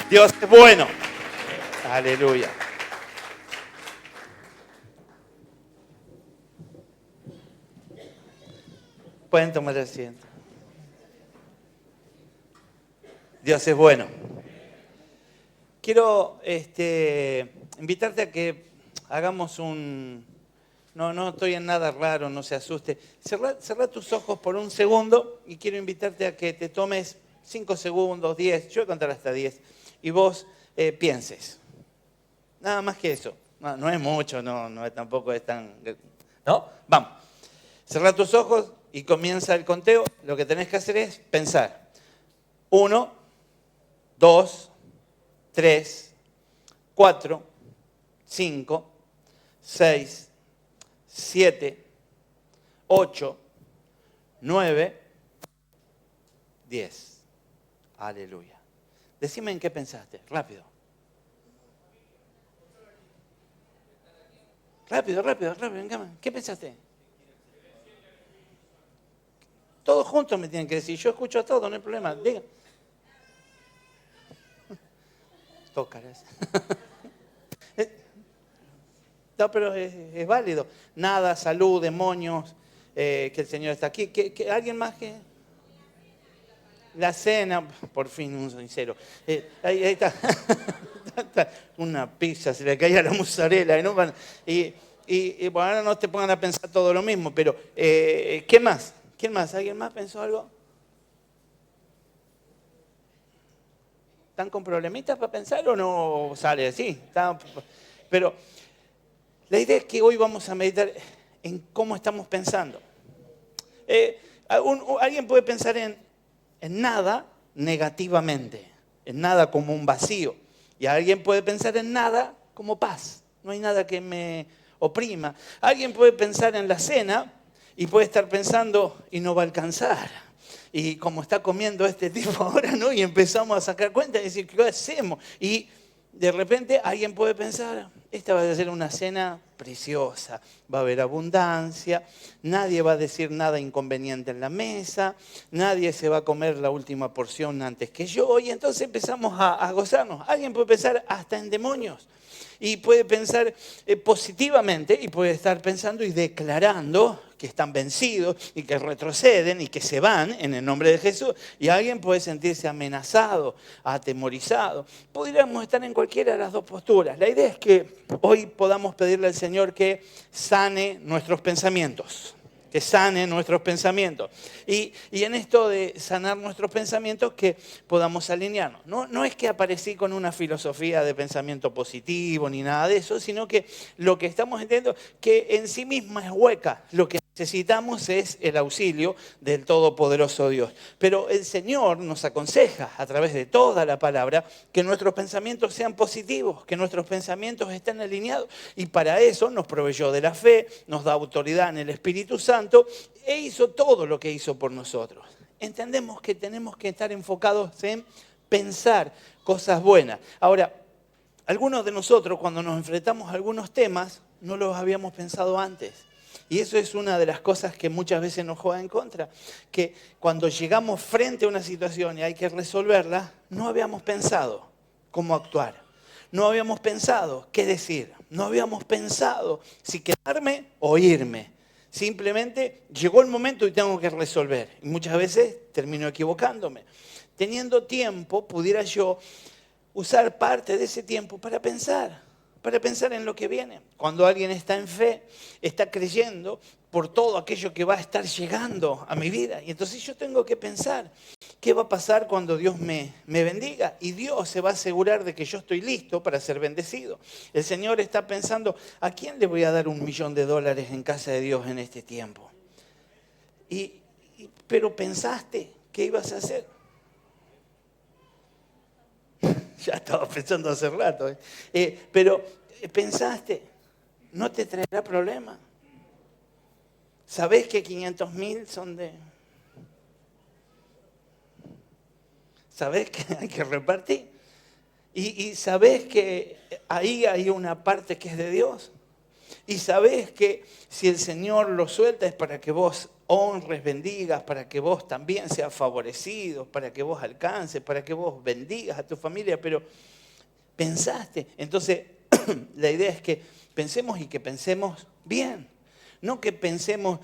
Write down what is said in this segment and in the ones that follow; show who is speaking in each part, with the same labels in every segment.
Speaker 1: Dios es bueno. Aleluya. Pueden tomar asiento. Dios es bueno. Quiero invitarte a que hagamos un... No estoy en nada raro, no se asuste. Cerrá tus ojos por un segundo y quiero invitarte a que te tomes 5 segundos, 10, yo voy a contar hasta 10, y vos pienses. Nada más que eso. No es mucho, tampoco es tan... ¿No? Vamos. Cerrá tus ojos y comienza el conteo. Lo que tenés que hacer es pensar. 1, 2, 3, 4, 5, 6, 7, 8, 9, 10. Aleluya. Decime en qué pensaste. Rápido. Rápido. ¿Qué pensaste? Todos juntos me tienen que decir. Yo escucho a todos, no hay problema. Diga. Tócaras. No, pero es válido. Nada, salud, demonios, que el Señor está aquí. ¿Alguien más que...? La cena, por fin un sincero. Ahí está. Una pizza, se le caía la mozzarella. Y bueno, ahora no te pongan a pensar todo lo mismo, pero ¿qué más? ¿Quién más? ¿Alguien más pensó algo? ¿Están con problemitas para pensar o no sale así? Pero la idea es que hoy vamos a meditar en cómo estamos pensando. Alguien puede pensar en nada negativamente, en nada como un vacío. Y alguien puede pensar en nada como paz. No hay nada que me oprima. Alguien puede pensar en la cena y puede estar pensando y no va a alcanzar. Y como está comiendo este tipo ahora, ¿no? Y empezamos a sacar cuenta y decir, ¿qué hacemos? Y de repente alguien puede pensar, esta va a ser una cena preciosa, va a haber abundancia, nadie va a decir nada inconveniente en la mesa, nadie se va a comer la última porción antes que yo, y entonces empezamos a gozarnos. Alguien puede pensar hasta en demonios. Y puede pensar positivamente y puede estar pensando y declarando que están vencidos y que retroceden y que se van en el nombre de Jesús. Y alguien puede sentirse amenazado, atemorizado. Podríamos estar en cualquiera de las dos posturas. La idea es que hoy podamos pedirle al Señor que sane nuestros pensamientos. Que sane nuestros pensamientos. Y en esto de sanar nuestros pensamientos, que podamos alinearnos. No es que aparecí con una filosofía de pensamiento positivo ni nada de eso, sino que lo que estamos entendiendo que en sí misma es hueca. Lo que necesitamos es el auxilio del Todopoderoso Dios. Pero el Señor nos aconseja a través de toda la palabra que nuestros pensamientos sean positivos, que nuestros pensamientos estén alineados. Y para eso nos proveyó de la fe, nos da autoridad en el Espíritu Santo e hizo todo lo que hizo por nosotros. Entendemos que tenemos que estar enfocados en pensar cosas buenas. Ahora, algunos de nosotros cuando nos enfrentamos a algunos temas no los habíamos pensado antes. Y eso es una de las cosas que muchas veces nos juega en contra, que cuando llegamos frente a una situación y hay que resolverla, no habíamos pensado cómo actuar, no habíamos pensado qué decir, no habíamos pensado si quedarme o irme. Simplemente llegó el momento y tengo que resolver. Y muchas veces termino equivocándome. Teniendo tiempo, pudiera yo usar parte de ese tiempo para pensar en lo que viene. Cuando alguien está en fe, está creyendo por todo aquello que va a estar llegando a mi vida. Y entonces yo tengo que pensar, ¿qué va a pasar cuando Dios me bendiga? Y Dios se va a asegurar de que yo estoy listo para ser bendecido. El Señor está pensando, ¿a quién le voy a dar $1.000.000 en casa de Dios en este tiempo? Pero pensaste, ¿qué ibas a hacer? Ya estaba pensando hace rato. Pero pensaste, no te traerá problema. ¿Sabés que 500.000 son de...? ¿Sabés que hay que repartir? ¿Y sabés que ahí hay una parte que es de Dios? Y sabés que si el Señor lo suelta es para que vos honres, bendigas, para que vos también seas favorecido, para que vos alcances, para que vos bendigas a tu familia, pero pensaste. Entonces, la idea es que pensemos y que pensemos bien. No que pensemos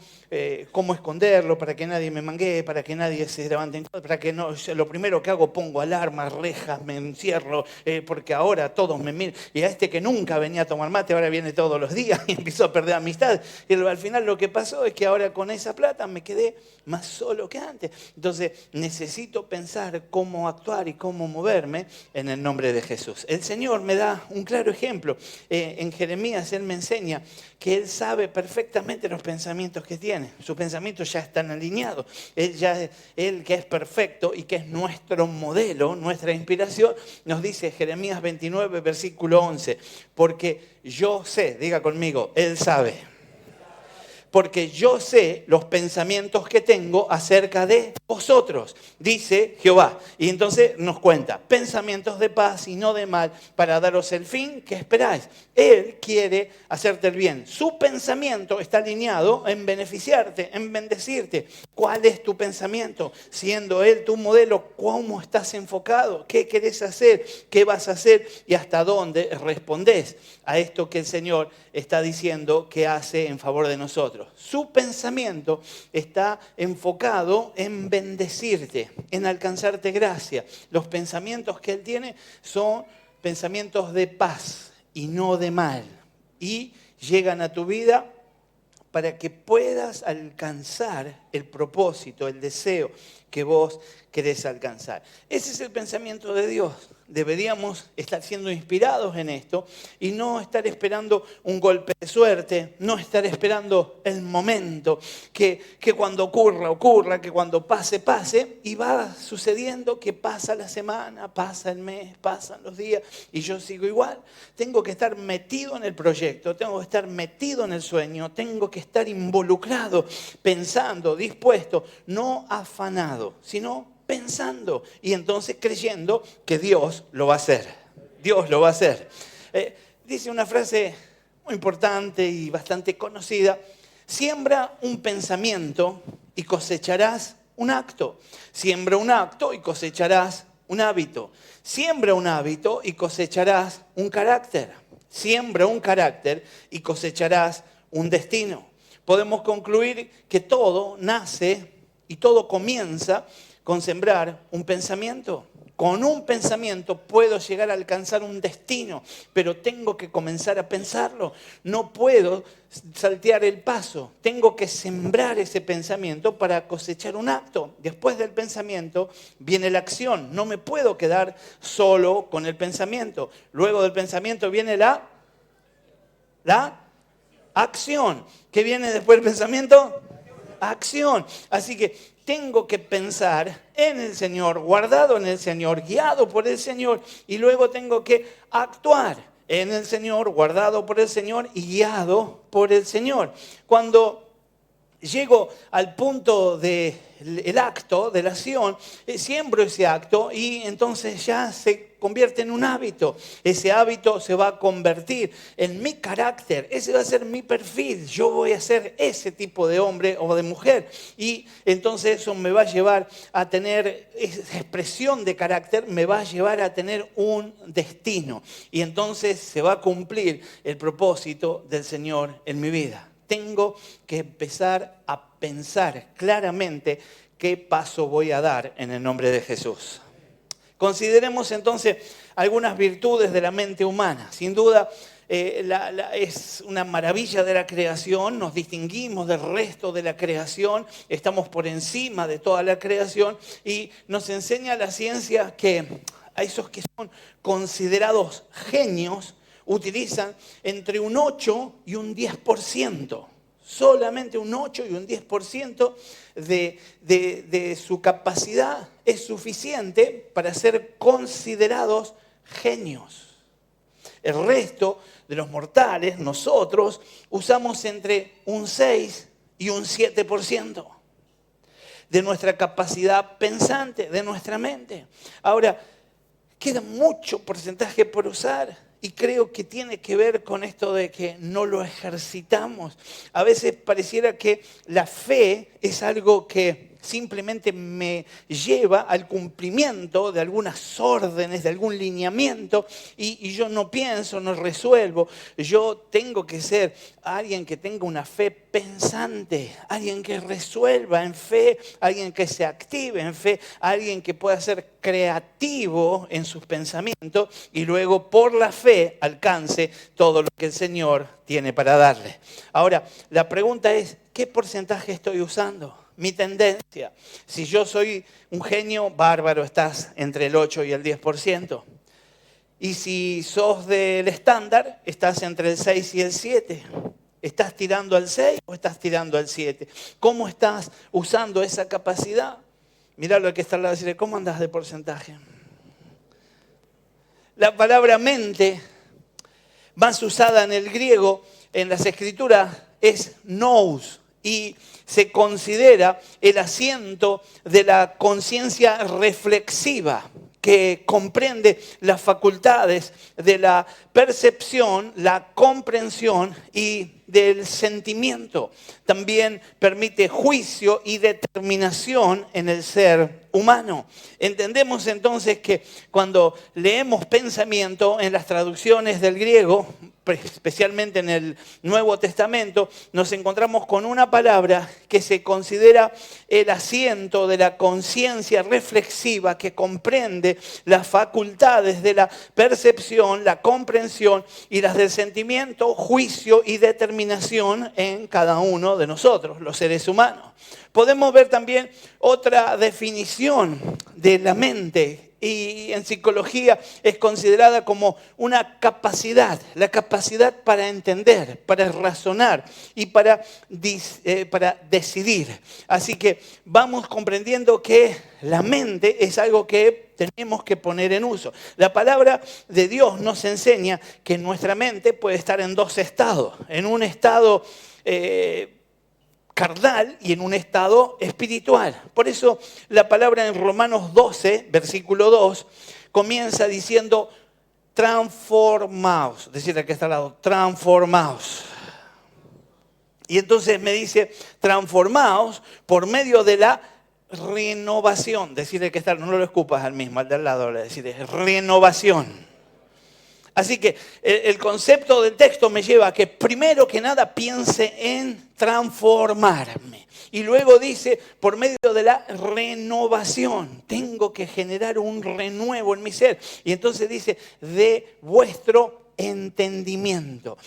Speaker 1: cómo esconderlo para que nadie me manguee, para que nadie se levante en contra, para que no, lo primero que hago pongo alarmas, rejas, me encierro, porque ahora todos me miran. Y a este que nunca venía a tomar mate, ahora viene todos los días y empezó a perder amistad. Y al final lo que pasó es que ahora con esa plata me quedé más solo que antes. Entonces necesito pensar cómo actuar y cómo moverme en el nombre de Jesús. El Señor me da un claro ejemplo. En Jeremías Él me enseña que Él sabe perfectamente los pensamientos que tiene. Sus pensamientos ya están alineados. Él que es perfecto y que es nuestro modelo, nuestra inspiración, nos dice Jeremías 29, versículo 11, porque yo sé, diga conmigo, Él sabe. Porque yo sé los pensamientos que tengo acerca de vosotros, dice Jehová. Y entonces nos cuenta, pensamientos de paz y no de mal, para daros el fin que esperáis. Él quiere hacerte el bien. Su pensamiento está alineado en beneficiarte, en bendecirte. ¿Cuál es tu pensamiento? Siendo Él tu modelo, ¿cómo estás enfocado? ¿Qué querés hacer? ¿Qué vas a hacer? ¿Y hasta dónde respondés a esto que el Señor está diciendo que hace en favor de nosotros? Su pensamiento está enfocado en bendecirte, en alcanzarte gracia. Los pensamientos que Él tiene son pensamientos de paz y no de mal. Y llegan a tu vida para que puedas alcanzar el propósito, el deseo que vos querés alcanzar. Ese es el pensamiento de Dios. Deberíamos estar siendo inspirados en esto y no estar esperando un golpe de suerte, no estar esperando el momento, que cuando ocurra, que cuando pase, y va sucediendo que pasa la semana, pasa el mes, pasan los días y yo sigo igual. Tengo que estar metido en el proyecto, tengo que estar metido en el sueño, tengo que estar involucrado, pensando, dispuesto, no afanado, sino pensando y entonces creyendo que Dios lo va a hacer. Dios lo va a hacer. Dice una frase muy importante y bastante conocida: siembra un pensamiento y cosecharás un acto. Siembra un acto y cosecharás un hábito. Siembra un hábito y cosecharás un carácter. Siembra un carácter y cosecharás un destino. Podemos concluir que todo nace y todo comienza con sembrar un pensamiento. Con un pensamiento puedo llegar a alcanzar un destino, pero tengo que comenzar a pensarlo. No puedo saltear el paso. Tengo que sembrar ese pensamiento para cosechar un acto. Después del pensamiento viene la acción. No me puedo quedar solo con el pensamiento. Luego del pensamiento viene la acción. ¿Qué viene después del pensamiento? Acción. Así que tengo que pensar en el Señor, guardado en el Señor, guiado por el Señor, y luego tengo que actuar en el Señor, guardado por el Señor y guiado por el Señor. Cuando llego al punto del acto, de la acción, siembro ese acto y entonces ya se convierte en un hábito. Ese hábito se va a convertir en mi carácter, ese va a ser mi perfil. Yo voy a ser ese tipo de hombre o de mujer y entonces eso me va a llevar a tener esa expresión de carácter, me va a llevar a tener un destino y entonces se va a cumplir el propósito del Señor en mi vida. Tengo que empezar a pensar claramente qué paso voy a dar en el nombre de Jesús. Consideremos entonces algunas virtudes de la mente humana. Sin duda es una maravilla de la creación, nos distinguimos del resto de la creación, estamos por encima de toda la creación y nos enseña la ciencia que a esos que son considerados genios utilizan entre un 8 y un 10%. Solamente un 8 y un 10% de su capacidad es suficiente para ser considerados genios. El resto de los mortales, nosotros, usamos entre un 6 y un 7% de nuestra capacidad pensante, de nuestra mente. Ahora, queda mucho porcentaje por usar Y creo que tiene que ver con esto de que no lo ejercitamos. A veces pareciera que la fe es algo que simplemente me lleva al cumplimiento de algunas órdenes, de algún lineamiento, y yo no pienso, no resuelvo. Yo tengo que ser alguien que tenga una fe pensante, alguien que resuelva en fe, alguien que se active en fe, alguien que pueda ser creativo en sus pensamientos y luego por la fe alcance todo lo que el Señor tiene para darle. Ahora, la pregunta es, ¿qué porcentaje estoy usando? Mi tendencia. Si yo soy un genio, bárbaro, estás entre el 8 y el 10%. Y si sos del estándar, estás entre el 6 y el 7. ¿Estás tirando al 6 o estás tirando al 7? ¿Cómo estás usando esa capacidad? Mirá lo que está al lado y decirle, ¿cómo andás de porcentaje? La palabra mente, más usada en el griego, en las escrituras, es nous. Y se considera el asiento de la conciencia reflexiva que comprende las facultades de la percepción, la comprensión y del sentimiento. También permite juicio y determinación en el ser humano. Entendemos entonces que cuando leemos pensamiento en las traducciones del griego, especialmente en el Nuevo Testamento, nos encontramos con una palabra que se considera el asiento de la conciencia reflexiva que comprende las facultades de la percepción, la comprensión y las del sentimiento, juicio y determinación en cada uno de nosotros, los seres humanos. Podemos ver también otra definición de la mente y en psicología es considerada como una capacidad, la capacidad para entender, para razonar y para decidir. Así que vamos comprendiendo que la mente es algo que tenemos que poner en uso. La palabra de Dios nos enseña que nuestra mente puede estar en dos estados, en un estado carnal y en un estado espiritual. Por eso la palabra en Romanos 12, versículo 2, comienza diciendo transformaos. Decirle que está al lado, transformaos. Y entonces me dice transformaos por medio de la renovación. Decirle que está, no lo escupas al mismo, al de al lado, le decirle renovación. Así que el concepto del texto me lleva a que primero que nada piense en transformarme. Y luego dice, por medio de la renovación, tengo que generar un renuevo en mi ser. Y entonces dice, de vuestro entendimiento.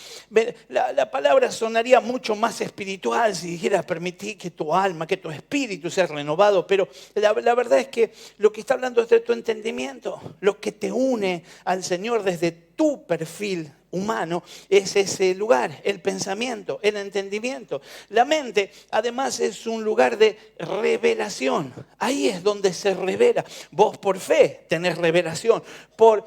Speaker 1: La palabra sonaría mucho más espiritual si dijera permitir que tu alma, que tu espíritu sea renovado, pero la verdad es que lo que está hablando es de tu entendimiento, lo que te une al Señor desde tu perfil humano es ese lugar, el pensamiento, el entendimiento. La mente, además, es un lugar de revelación. Ahí es donde se revela. Vos por fe tenés revelación. Por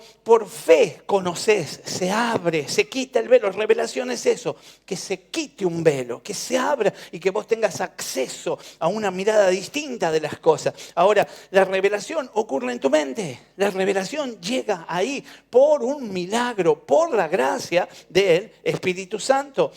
Speaker 1: fe conocés, se abre, se quita el velo. Revelación es eso, que se quite un velo, que se abra y que vos tengas acceso a una mirada distinta de las cosas. Ahora, la revelación ocurre en tu mente. La revelación llega ahí por un milagro, por la gracia del Espíritu Santo.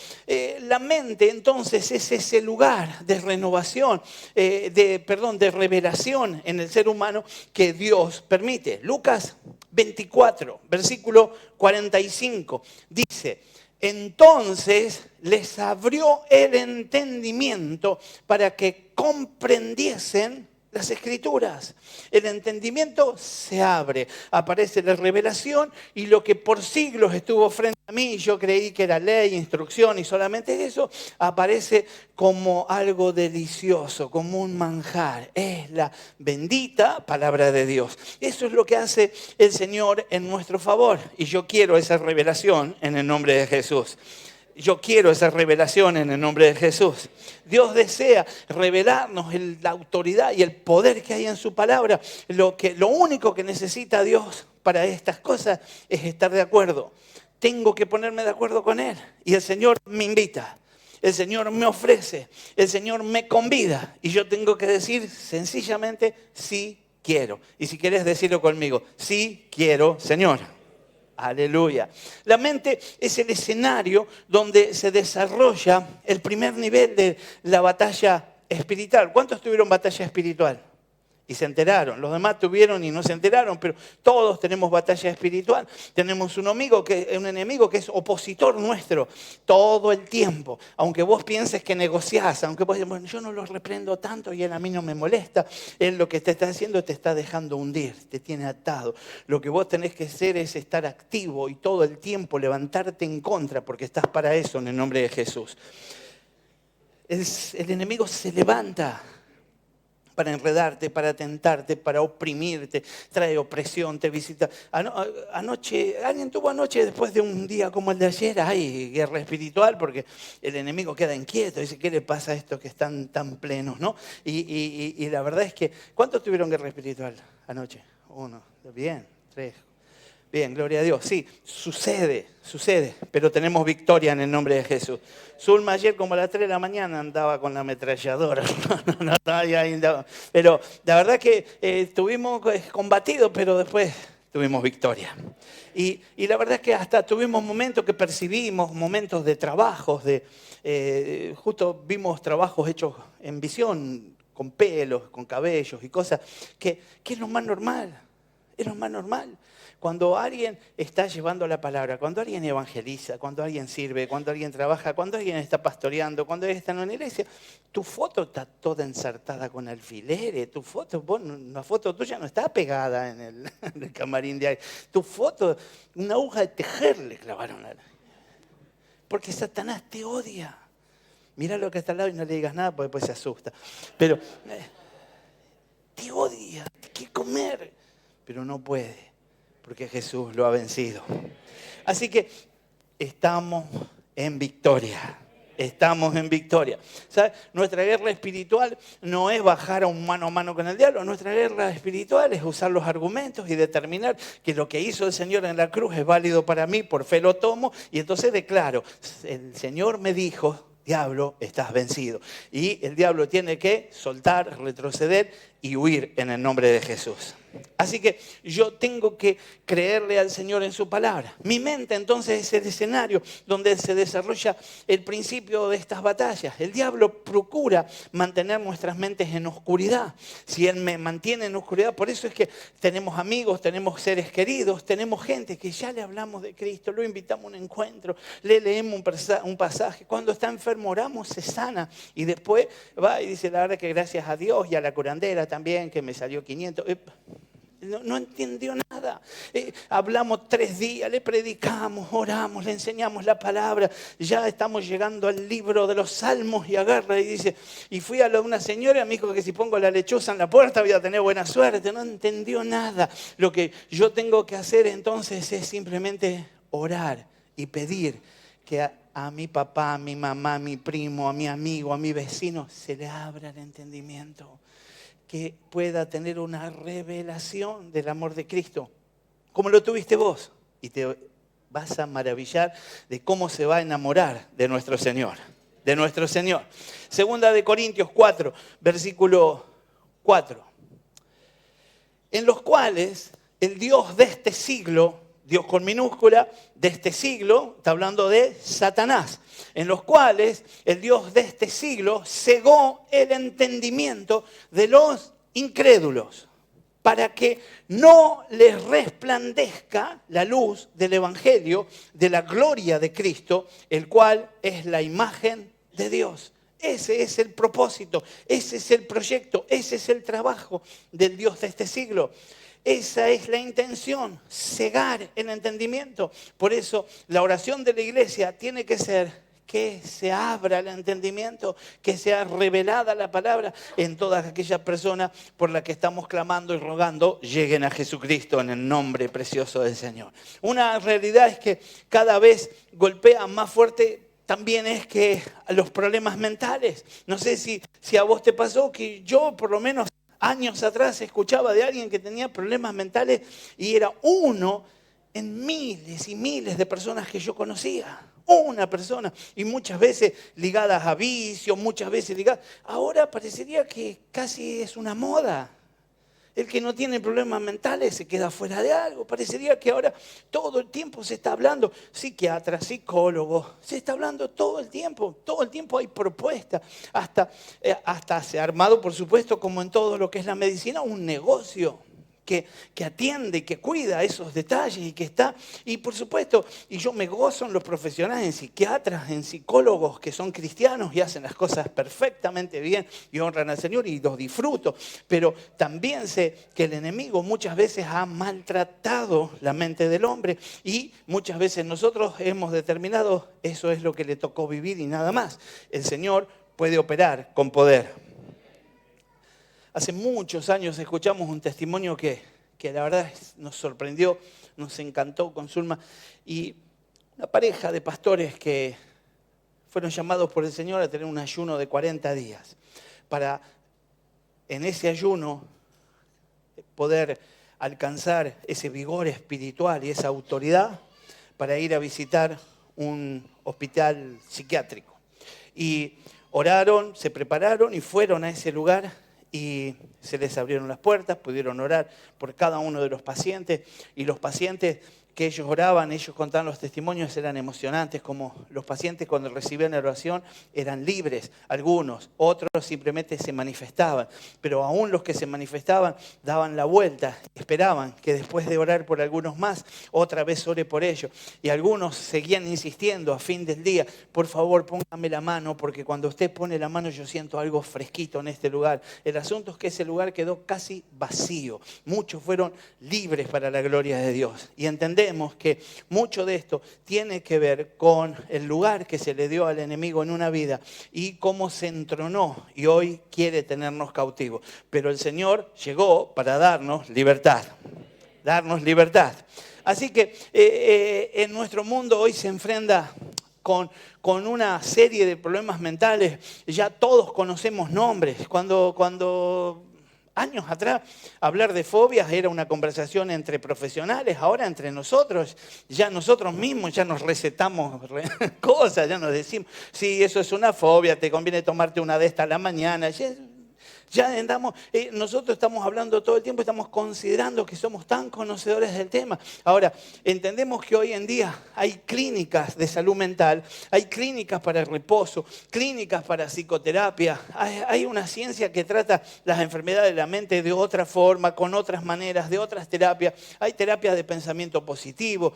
Speaker 1: La mente entonces es ese lugar de renovación, de revelación en el ser humano que Dios permite. Lucas 24, versículo 45, dice, entonces les abrió el entendimiento para que comprendiesen las Escrituras. El entendimiento se abre, aparece la revelación y lo que por siglos estuvo frente a mí, yo creí que era ley, instrucción y solamente eso, aparece como algo delicioso, como un manjar. Es la bendita palabra de Dios. Eso es lo que hace el Señor en nuestro favor y yo quiero esa revelación en el nombre de Jesús. Yo quiero esa revelación en el nombre de Jesús. Dios desea revelarnos la autoridad y el poder que hay en su palabra. Lo único que necesita Dios para estas cosas es estar de acuerdo. Tengo que ponerme de acuerdo con Él. Y el Señor me invita. El Señor me ofrece. El Señor me convida. Y yo tengo que decir sencillamente, sí quiero. Y si quieres decirlo conmigo, sí quiero, Señor. Aleluya. La mente es el escenario donde se desarrolla el primer nivel de la batalla espiritual. ¿Cuántos tuvieron batalla espiritual? Y se enteraron. Los demás tuvieron y no se enteraron, pero todos tenemos batalla espiritual. Tenemos un enemigo que es opositor nuestro todo el tiempo. Aunque vos pienses que negociás, aunque vos digas, bueno, yo no lo reprendo tanto y él a mí no me molesta, él lo que te está haciendo te está dejando hundir, te tiene atado. Lo que vos tenés que hacer es estar activo y todo el tiempo levantarte en contra, porque estás para eso en el nombre de Jesús. El enemigo se levanta para enredarte, para tentarte, para oprimirte, trae opresión, te visita. Anoche, alguien tuvo anoche, después de un día como el de ayer, hay guerra espiritual, porque el enemigo queda inquieto, dice, ¿qué le pasa a estos que están tan plenos, no? Y la verdad es que, ¿cuántos tuvieron guerra espiritual anoche? 1, bien, 3. Bien, gloria a Dios. Sí, sucede, pero tenemos victoria en el nombre de Jesús. Zulma ayer como a las 3 de la mañana andaba con la ametralladora. Pero la verdad que estuvimos combatidos, pero después tuvimos victoria. Y la verdad es que hasta tuvimos momentos que percibimos, momentos de trabajos, justo vimos trabajos hechos en visión, con pelos, con cabellos y cosas, que es lo más normal, es lo más normal. Cuando alguien está llevando la palabra, cuando alguien evangeliza, cuando alguien sirve, cuando alguien trabaja, cuando alguien está pastoreando, cuando alguien está en una iglesia, tu foto está toda ensartada con alfileres, una foto tuya no está pegada en el camarín de alguien. Tu foto, una aguja de tejer le clavaron. Porque Satanás te odia. Mira lo que está al lado y no le digas nada porque después se asusta. Pero te odia, te quiere comer, pero no puede. Porque Jesús lo ha vencido. Así que estamos en victoria. Estamos en victoria. ¿Sabes? Nuestra guerra espiritual no es bajar a un mano a mano con el diablo. Nuestra guerra espiritual es usar los argumentos y determinar que lo que hizo el Señor en la cruz es válido para mí, por fe lo tomo. Y entonces declaro, el Señor me dijo, diablo, estás vencido. Y el diablo tiene que soltar, retroceder y huir en el nombre de Jesús. Así que yo tengo que creerle al Señor en su palabra. Mi mente entonces es el escenario donde se desarrolla el principio de estas batallas. El diablo procura mantener nuestras mentes en oscuridad. Si él me mantiene en oscuridad, por eso es que tenemos amigos, tenemos seres queridos, tenemos gente que ya le hablamos de Cristo, lo invitamos a un encuentro, le leemos un pasaje. Cuando está enfermo oramos, se sana y después va y dice, la verdad que gracias a Dios y a la curandera también que me salió 500. No entendió nada. Hablamos 3 días, le predicamos, oramos, le enseñamos la palabra. Ya estamos llegando al libro de los Salmos y agarra y dice, y fui a una señora y me dijo que si pongo la lechuza en la puerta voy a tener buena suerte. No entendió nada. Lo que yo tengo que hacer entonces es simplemente orar y pedir que a mi papá, a mi mamá, a mi primo, a mi amigo, a mi vecino, se le abra el entendimiento. Que pueda tener una revelación del amor de Cristo, como lo tuviste vos. Y te vas a maravillar de cómo se va a enamorar de nuestro Señor. De nuestro Señor. Segunda de Corintios 4, versículo 4. En los cuales el Dios de este siglo, Dios con minúscula, de este siglo, está hablando de Satanás, en los cuales el Dios de este siglo cegó el entendimiento de los incrédulos, para que no les resplandezca la luz del Evangelio, de la gloria de Cristo, el cual es la imagen de Dios. Ese es el propósito, ese es el proyecto, ese es el trabajo del Dios de este siglo. Esa es la intención, cegar el entendimiento. Por eso la oración de la iglesia tiene que ser que se abra el entendimiento, que sea revelada la palabra en todas aquellas personas por las que estamos clamando y rogando, lleguen a Jesucristo en el nombre precioso del Señor. Una realidad es que cada vez golpea más fuerte también es que los problemas mentales. No sé si a vos te pasó que yo por lo menos años atrás escuchaba de alguien que tenía problemas mentales y era uno en miles y miles de personas que yo conocía. Una persona, y muchas veces ligadas a vicios, muchas veces ligadas. Ahora parecería que casi es una moda. El que no tiene problemas mentales se queda fuera de algo. Parecería que ahora todo el tiempo se está hablando, psiquiatras, psicólogos, se está hablando todo el tiempo hay propuestas. Hasta se ha armado, por supuesto, como en todo lo que es la medicina, un negocio que atiende y que cuida esos detalles y que está, y por supuesto, y yo me gozo en los profesionales, en psiquiatras, en psicólogos que son cristianos y hacen las cosas perfectamente bien y honran al Señor y los disfruto, pero también sé que el enemigo muchas veces ha maltratado la mente del hombre y muchas veces nosotros hemos determinado eso es lo que le tocó vivir y nada más. El Señor puede operar con poder. Hace muchos años escuchamos un testimonio que la verdad nos sorprendió, nos encantó con Zulma, y una pareja de pastores que fueron llamados por el Señor a tener un ayuno de 40 días, para en ese ayuno poder alcanzar ese vigor espiritual y esa autoridad para ir a visitar un hospital psiquiátrico. Y oraron, se prepararon y fueron a ese lugar. Y se les abrieron las puertas, pudieron orar por cada uno de los pacientes. Y los pacientes que ellos oraban, ellos contaban los testimonios, eran emocionantes, como los pacientes cuando recibían la oración eran libres, algunos, otros simplemente se manifestaban. Pero aún los que se manifestaban daban la vuelta, esperaban que después de orar por algunos más, otra vez ore por ellos. Y algunos seguían insistiendo a fin del día, por favor póngame la mano, porque cuando usted pone la mano yo siento algo fresquito en este lugar. El asunto es que ese lugar quedó casi vacío. Muchos fueron libres para la gloria de Dios. Y entendemos que mucho de esto tiene que ver con el lugar que se le dio al enemigo en una vida y cómo se entronó y hoy quiere tenernos cautivos. Pero el Señor llegó para darnos libertad. Darnos libertad. Así que en nuestro mundo hoy se enfrenta con una serie de problemas mentales. Ya todos conocemos nombres. Cuando años atrás hablar de fobias era una conversación entre profesionales, ahora entre nosotros, ya nosotros mismos ya nos recetamos cosas, ya nos decimos, sí, eso es una fobia, te conviene tomarte una de estas a la mañana. Ya andamos, nosotros estamos hablando todo el tiempo, estamos considerando que somos tan conocedores del tema. Ahora, entendemos que hoy en día hay clínicas de salud mental, hay clínicas para el reposo, clínicas para psicoterapia. Hay una ciencia que trata las enfermedades de la mente de otra forma, con otras maneras, de otras terapias. Hay terapias de pensamiento positivo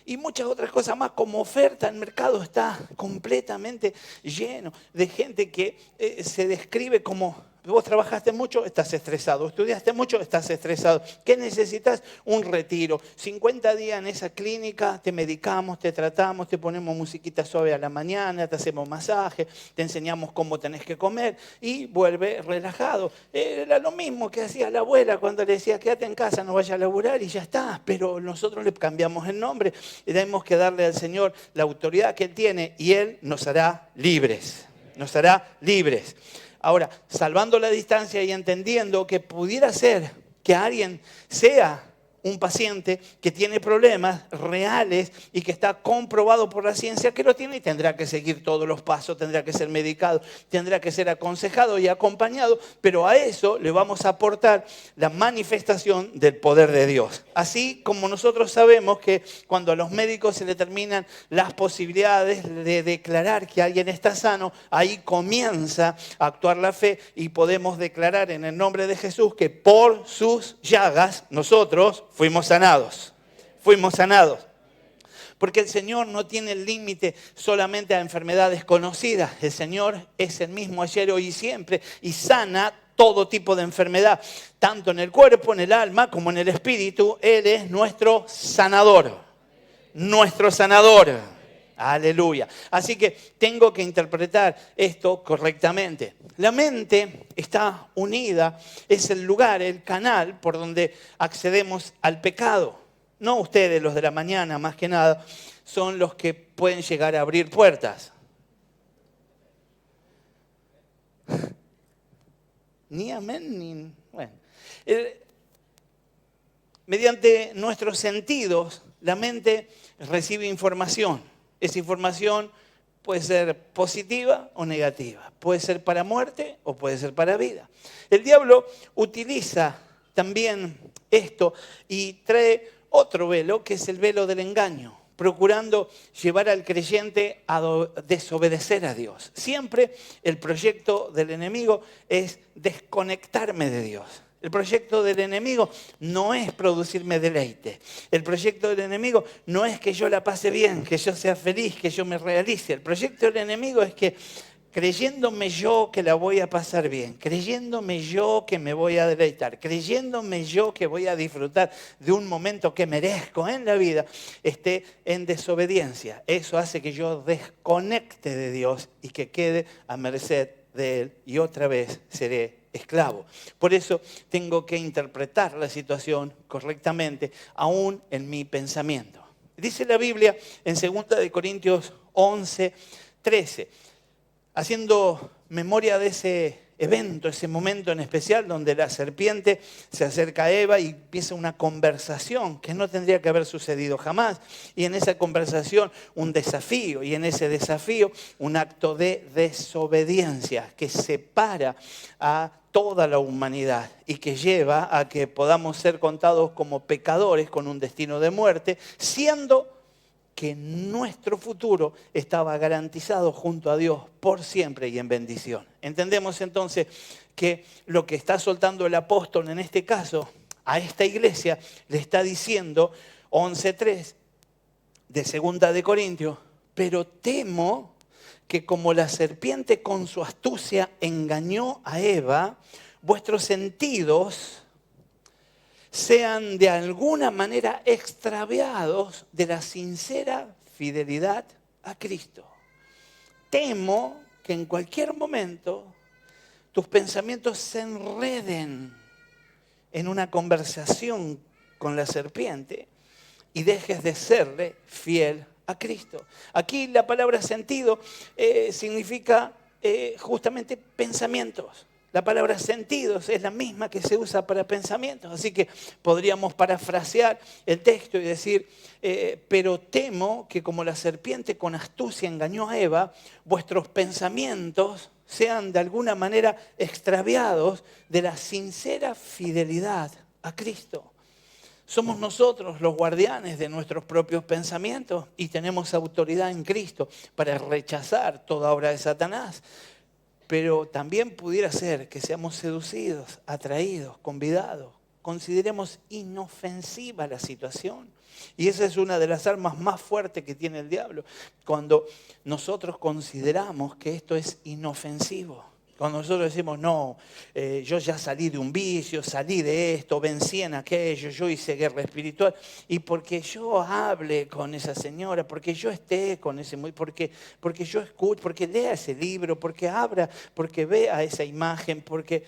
Speaker 1: y muchas otras cosas más. Como oferta, el mercado está completamente lleno de gente que se describe como... Vos trabajaste mucho, estás estresado. Estudiaste mucho, estás estresado. ¿Qué necesitas? Un retiro. 50 días en esa clínica, te medicamos, te tratamos, te ponemos musiquita suave a la mañana, te hacemos masaje, te enseñamos cómo tenés que comer y vuelve relajado. Era lo mismo que hacía la abuela cuando le decía, quédate en casa, no vayas a laburar y ya está. Pero nosotros le cambiamos el nombre y tenemos que darle al Señor la autoridad que Él tiene y Él nos hará libres. Nos hará libres. Ahora, salvando la distancia y entendiendo que pudiera ser que alguien sea un paciente que tiene problemas reales y que está comprobado por la ciencia que lo tiene y tendrá que seguir todos los pasos, tendrá que ser medicado, tendrá que ser aconsejado y acompañado, pero a eso le vamos a aportar la manifestación del poder de Dios. Así como nosotros sabemos que cuando a los médicos se le terminan las posibilidades de declarar que alguien está sano, ahí comienza a actuar la fe y podemos declarar en el nombre de Jesús que por sus llagas nosotros fuimos sanados. Fuimos sanados. Porque el Señor no tiene el límite solamente a enfermedades conocidas. El Señor es el mismo ayer, hoy y siempre y sana todo tipo de enfermedad, tanto en el cuerpo, en el alma, como en el espíritu. Él es nuestro sanador. Nuestro sanador. Aleluya. Así que tengo que interpretar esto correctamente. La mente está unida, es el lugar, el canal por donde accedemos al pecado. No ustedes, los de la mañana, más que nada, son los que pueden llegar a abrir puertas. Ni amén, ni... Bueno. Mediante nuestros sentidos, la mente recibe información. Esa información puede ser positiva o negativa. Puede ser para muerte o puede ser para vida. El diablo utiliza también esto y trae otro velo, que es el velo del engaño, procurando llevar al creyente a desobedecer a Dios. Siempre el proyecto del enemigo es desconectarme de Dios. El proyecto del enemigo no es producirme deleite. El proyecto del enemigo no es que yo la pase bien, que yo sea feliz, que yo me realice. El proyecto del enemigo es que creyéndome yo que la voy a pasar bien, creyéndome yo que me voy a deleitar, creyéndome yo que voy a disfrutar de un momento que merezco en la vida, esté en desobediencia. Eso hace que yo desconecte de Dios y que quede a merced de Él y otra vez seré esclavo. Por eso tengo que interpretar la situación correctamente, aún en mi pensamiento. Dice la Biblia en 2 Corintios 11, 13. Haciendo memoria de ese evento, ese momento en especial donde la serpiente se acerca a Eva y empieza una conversación que no tendría que haber sucedido jamás. Y en esa conversación un desafío, y en ese desafío un acto de desobediencia que separa a toda la humanidad y que lleva a que podamos ser contados como pecadores con un destino de muerte, siendo que nuestro futuro estaba garantizado junto a Dios por siempre y en bendición. Entendemos entonces que lo que está soltando el apóstol en este caso a esta iglesia le está diciendo 11:3 de 2 de Corintios, pero temo que como la serpiente con su astucia engañó a Eva, vuestros sentidos sean de alguna manera extraviados de la sincera fidelidad a Cristo. Temo que en cualquier momento tus pensamientos se enreden en una conversación con la serpiente y dejes de serle fiel a Cristo. Aquí la palabra sentido significa justamente pensamientos. La palabra sentidos es la misma que se usa para pensamientos, así que podríamos parafrasear el texto y decir, pero temo que como la serpiente con astucia engañó a Eva, vuestros pensamientos sean de alguna manera extraviados de la sincera fidelidad a Cristo. Somos nosotros los guardianes de nuestros propios pensamientos y tenemos autoridad en Cristo para rechazar toda obra de Satanás. Pero también pudiera ser que seamos seducidos, atraídos, convidados. Consideremos inofensiva la situación. Y esa es una de las armas más fuertes que tiene el diablo. Cuando nosotros consideramos que esto es inofensivo. Cuando nosotros decimos, no, yo ya salí de un vicio, salí de esto, vencí en aquello, yo hice guerra espiritual. Y porque yo hable con esa señora, porque yo esté con ese, porque yo escuche, porque lea ese libro, porque abra, porque vea esa imagen, porque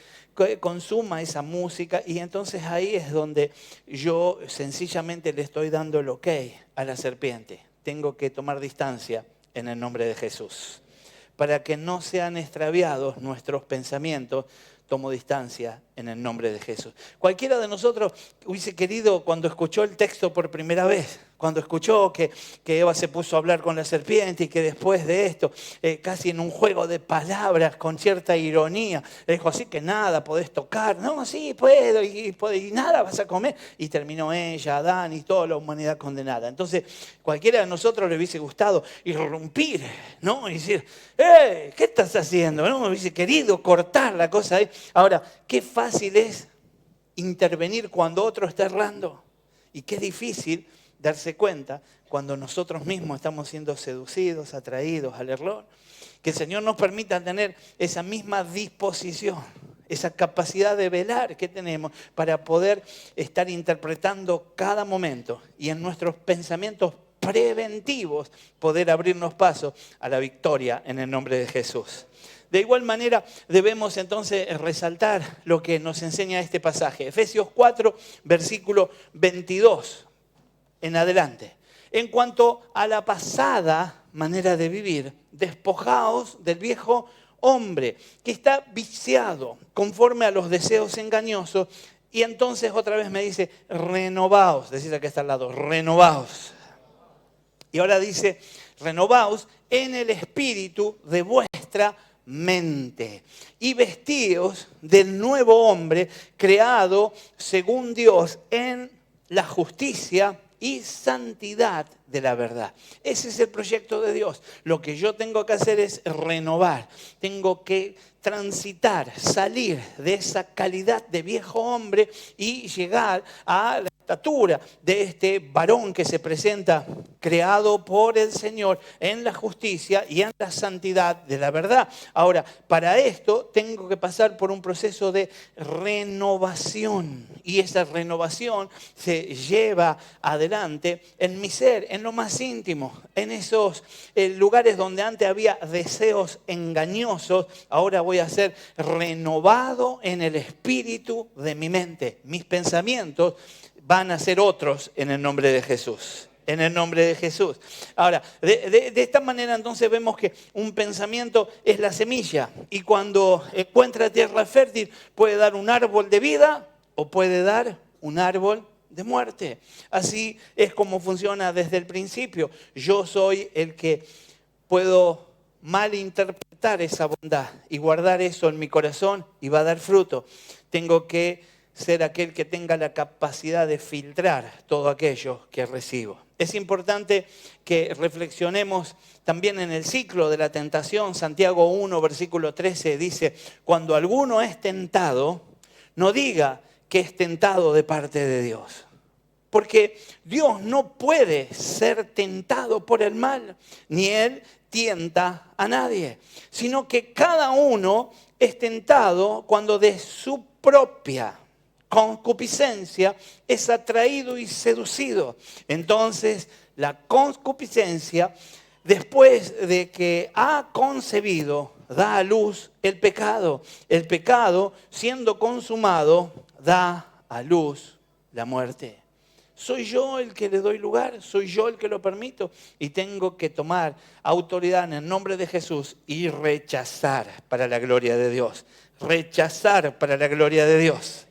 Speaker 1: consuma esa música. Y entonces ahí es donde yo sencillamente le estoy dando el ok a la serpiente. Tengo que tomar distancia en el nombre de Jesús. Para que no sean extraviados nuestros pensamientos, tomo distancia en el nombre de Jesús. Cualquiera de nosotros hubiese querido, cuando escuchó el texto por primera vez, cuando escuchó que Eva se puso a hablar con la serpiente y que después de esto, casi en un juego de palabras, con cierta ironía, le dijo, así que nada, podés tocar. No, sí, puedo, y nada, vas a comer. Y terminó ella, Adán y toda la humanidad condenada. Entonces, cualquiera de nosotros le hubiese gustado irrumpir, ¿no? Y decir, ¿qué estás haciendo? ¿No? Me hubiese querido cortar la cosa ahí. Ahora, qué fácil es intervenir cuando otro está errando. Y qué difícil darse cuenta cuando nosotros mismos estamos siendo seducidos, atraídos al error. Que el Señor nos permita tener esa misma disposición, esa capacidad de velar que tenemos para poder estar interpretando cada momento y en nuestros pensamientos preventivos poder abrirnos paso a la victoria en el nombre de Jesús. De igual manera debemos entonces resaltar lo que nos enseña este pasaje. Efesios 4, versículo 22 en adelante. En cuanto a la pasada manera de vivir, despojaos del viejo hombre que está viciado conforme a los deseos engañosos. Y entonces otra vez me dice, renovaos. Decís que está al lado, renovaos. Y ahora dice, renovaos en el espíritu de vuestra mente. Y vestíos del nuevo hombre creado según Dios en la justicia y santidad de la verdad. Ese es el proyecto de Dios. Lo que yo tengo que hacer es renovar. Tengo que transitar, salir de esa calidad de viejo hombre y llegar a la estatura de este varón que se presenta creado por el Señor en la justicia y en la santidad de la verdad. Ahora, para esto tengo que pasar por un proceso de renovación y esa renovación se lleva adelante en mi ser, en lo más íntimo, en esos lugares donde antes había deseos engañosos. Ahora voy a ser renovado en el espíritu de mi mente. Mis pensamientos van a ser otros en el nombre de Jesús. En el nombre de Jesús. Ahora, de esta manera entonces vemos que un pensamiento es la semilla y cuando encuentra tierra fértil puede dar un árbol de vida o puede dar un árbol de muerte. Así es como funciona desde el principio. Yo soy el que puedo malinterpretar esa bondad y guardar eso en mi corazón y va a dar fruto. Tengo que ser aquel que tenga la capacidad de filtrar todo aquello que recibo. Es importante que reflexionemos también en el ciclo de la tentación. Santiago 1, versículo 13 dice, cuando alguno es tentado, no diga que es tentado de parte de Dios. Porque Dios no puede ser tentado por el mal, ni Él tienta a nadie, sino que cada uno es tentado cuando de su propia concupiscencia es atraído y seducido. Entonces, la concupiscencia, después de que ha concebido, da a luz el pecado. El pecado, siendo consumado, da a luz la muerte. Soy yo el que le doy lugar, soy yo el que lo permito y tengo que tomar autoridad en el nombre de Jesús y rechazar para la gloria de Dios. Rechazar para la gloria de Dios.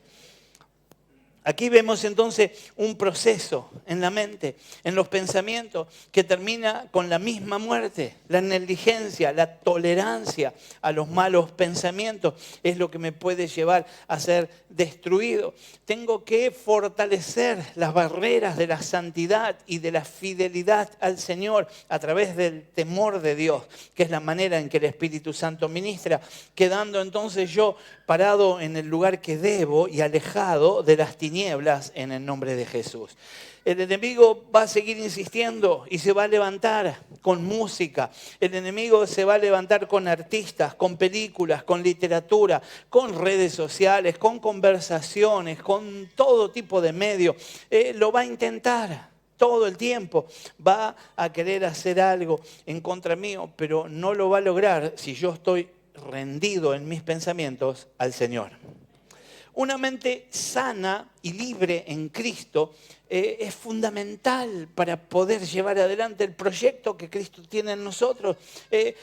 Speaker 1: Aquí vemos entonces un proceso en la mente, en los pensamientos, que termina con la misma muerte. La negligencia, la tolerancia a los malos pensamientos es lo que me puede llevar a ser destruido. Tengo que fortalecer las barreras de la santidad y de la fidelidad al Señor a través del temor de Dios, que es la manera en que el Espíritu Santo ministra, quedando entonces yo parado en el lugar que debo y alejado de las tinieblas en el nombre de Jesús. El enemigo va a seguir insistiendo y se va a levantar con música. El enemigo se va a levantar con artistas, con películas, con literatura, con redes sociales, con conversaciones, con todo tipo de medios. Lo va a intentar. Todo el tiempo va a querer hacer algo en contra mío, pero no lo va a lograr si yo estoy rendido en mis pensamientos al Señor. Una mente sana y libre en Cristo es fundamental para poder llevar adelante el proyecto que Cristo tiene en nosotros.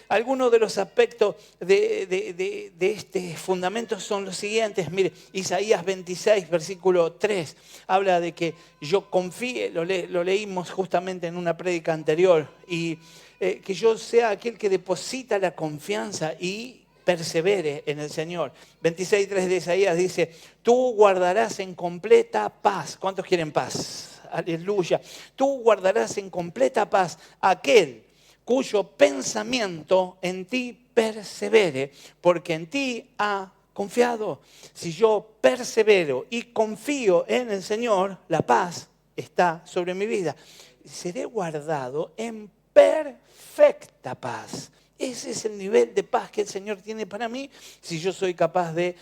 Speaker 1: Algunos de los aspectos de este fundamento son los siguientes. Mire, Isaías 26, versículo 3, habla de que yo confíe, lo leímos justamente en una prédica anterior, y que yo sea aquel que deposita la confianza y persevere en el Señor. 26.3 de Isaías dice, tú guardarás en completa paz. ¿Cuántos quieren paz? Aleluya. Tú guardarás en completa paz aquel cuyo pensamiento en ti persevere, porque en ti ha confiado. Si yo persevero y confío en el Señor, la paz está sobre mi vida. Seré guardado en perfecta paz. Ese es el nivel de paz que el Señor tiene para mí, si yo soy capaz de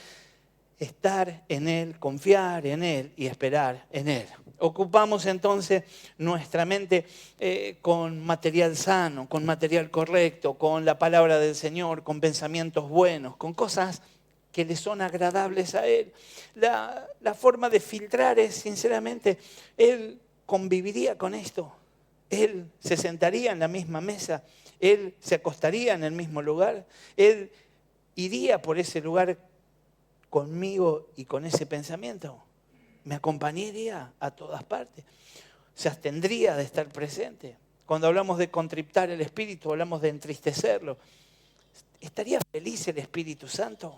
Speaker 1: estar en Él, confiar en Él y esperar en Él. Ocupamos entonces nuestra mente con material sano, con material correcto, con la palabra del Señor, con pensamientos buenos, con cosas que le son agradables a Él. La forma de filtrar es, sinceramente, Él conviviría con esto. Él se sentaría en la misma mesa, Él se acostaría en el mismo lugar, Él iría por ese lugar conmigo y con ese pensamiento, me acompañaría a todas partes, se abstendría de estar presente. Cuando hablamos de contriptar el espíritu, hablamos de entristecerlo. ¿estaría feliz el Espíritu Santo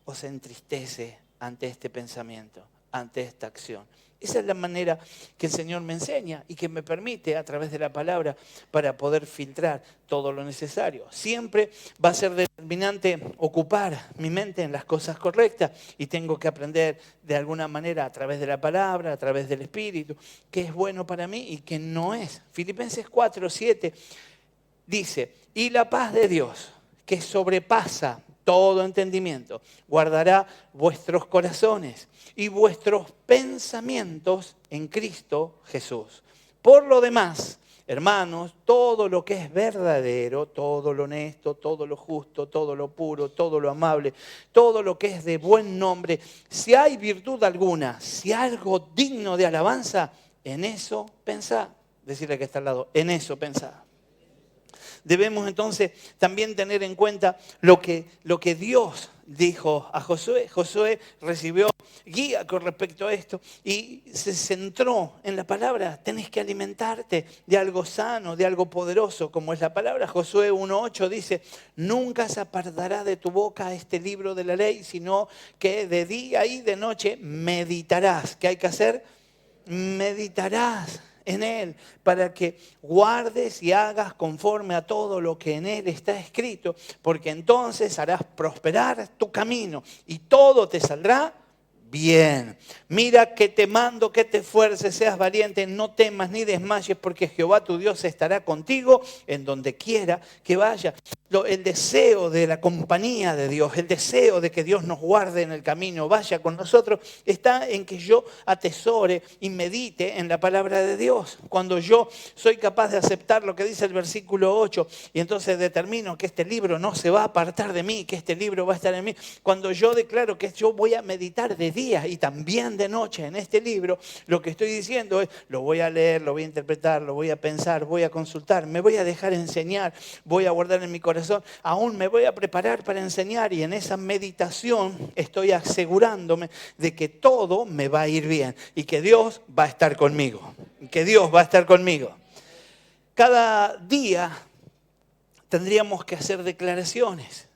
Speaker 1: o se entristece ante este pensamiento, ante esta acción? Esa es la manera que el Señor me enseña y que me permite a través de la palabra para poder filtrar todo lo necesario. Siempre va a ser determinante ocupar mi mente en las cosas correctas y tengo que aprender de alguna manera a través de la palabra, a través del Espíritu, qué es bueno para mí y qué no es. Filipenses 4:7 dice, y la paz de Dios, que sobrepasa todo entendimiento, guardará vuestros corazones y vuestros pensamientos en Cristo Jesús. Por lo demás, hermanos, todo lo que es verdadero, todo lo honesto, todo lo justo, todo lo puro, todo lo amable, todo lo que es de buen nombre, si hay virtud alguna, si hay algo digno de alabanza, en eso pensá. Decirle que está al lado, en eso pensá. Debemos entonces también tener en cuenta lo que Dios dijo a Josué. Josué recibió guía con respecto a esto y se centró en la palabra. Tenés que alimentarte de algo sano, de algo poderoso, como es la palabra. Josué 1:8 dice, nunca se apartará de tu boca este libro de la ley, sino que de día y de noche meditarás. ¿Qué hay que hacer? Meditarás en él, para que guardes y hagas conforme a todo lo que en él está escrito, porque entonces harás prosperar tu camino y todo te saldrá bien. Mira que te mando que te esfuerces, seas valiente, no temas ni desmayes, porque Jehová tu Dios estará contigo en donde quiera que vaya. El deseo de la compañía de Dios, el deseo de que Dios nos guarde en el camino, vaya con nosotros, está en que yo atesore y medite en la palabra de Dios. Cuando yo soy capaz de aceptar lo que dice el versículo 8 y entonces determino que este libro no se va a apartar de mí, que este libro va a estar en mí, cuando yo declaro que yo voy a meditar de día y también de noche en este libro, lo que estoy diciendo es, lo voy a leer, lo voy a interpretar, lo voy a pensar, voy a consultar, me voy a dejar enseñar, voy a guardar en mi corazón, aún me voy a preparar para enseñar y en esa meditación estoy asegurándome de que todo me va a ir bien y que Dios va a estar conmigo, que Dios va a estar conmigo. Cada día tendríamos que hacer declaraciones.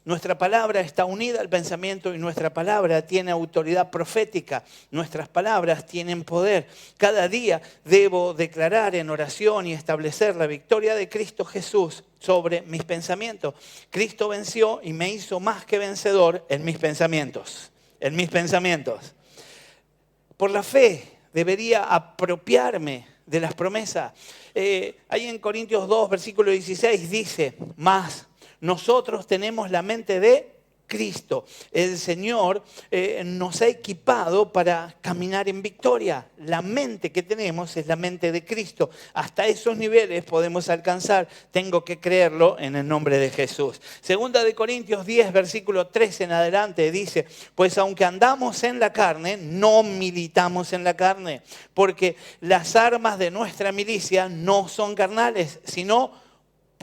Speaker 1: Nuestra palabra está unida al pensamiento y nuestra palabra tiene autoridad profética. Nuestras palabras tienen poder. Cada día debo declarar en oración y establecer la victoria de Cristo Jesús sobre mis pensamientos. Cristo venció y me hizo más que vencedor en mis pensamientos. En mis pensamientos. Por la fe debería apropiarme de las promesas. Ahí en Corintios 2, versículo 16 dice, más nosotros tenemos la mente de Cristo. El Señor nos ha equipado para caminar en victoria. La mente que tenemos es la mente de Cristo. Hasta esos niveles podemos alcanzar. Tengo que creerlo en el nombre de Jesús. Segunda de Corintios 10, versículo 13 en adelante dice, pues aunque andamos en la carne, no militamos en la carne, porque las armas de nuestra milicia no son carnales, sino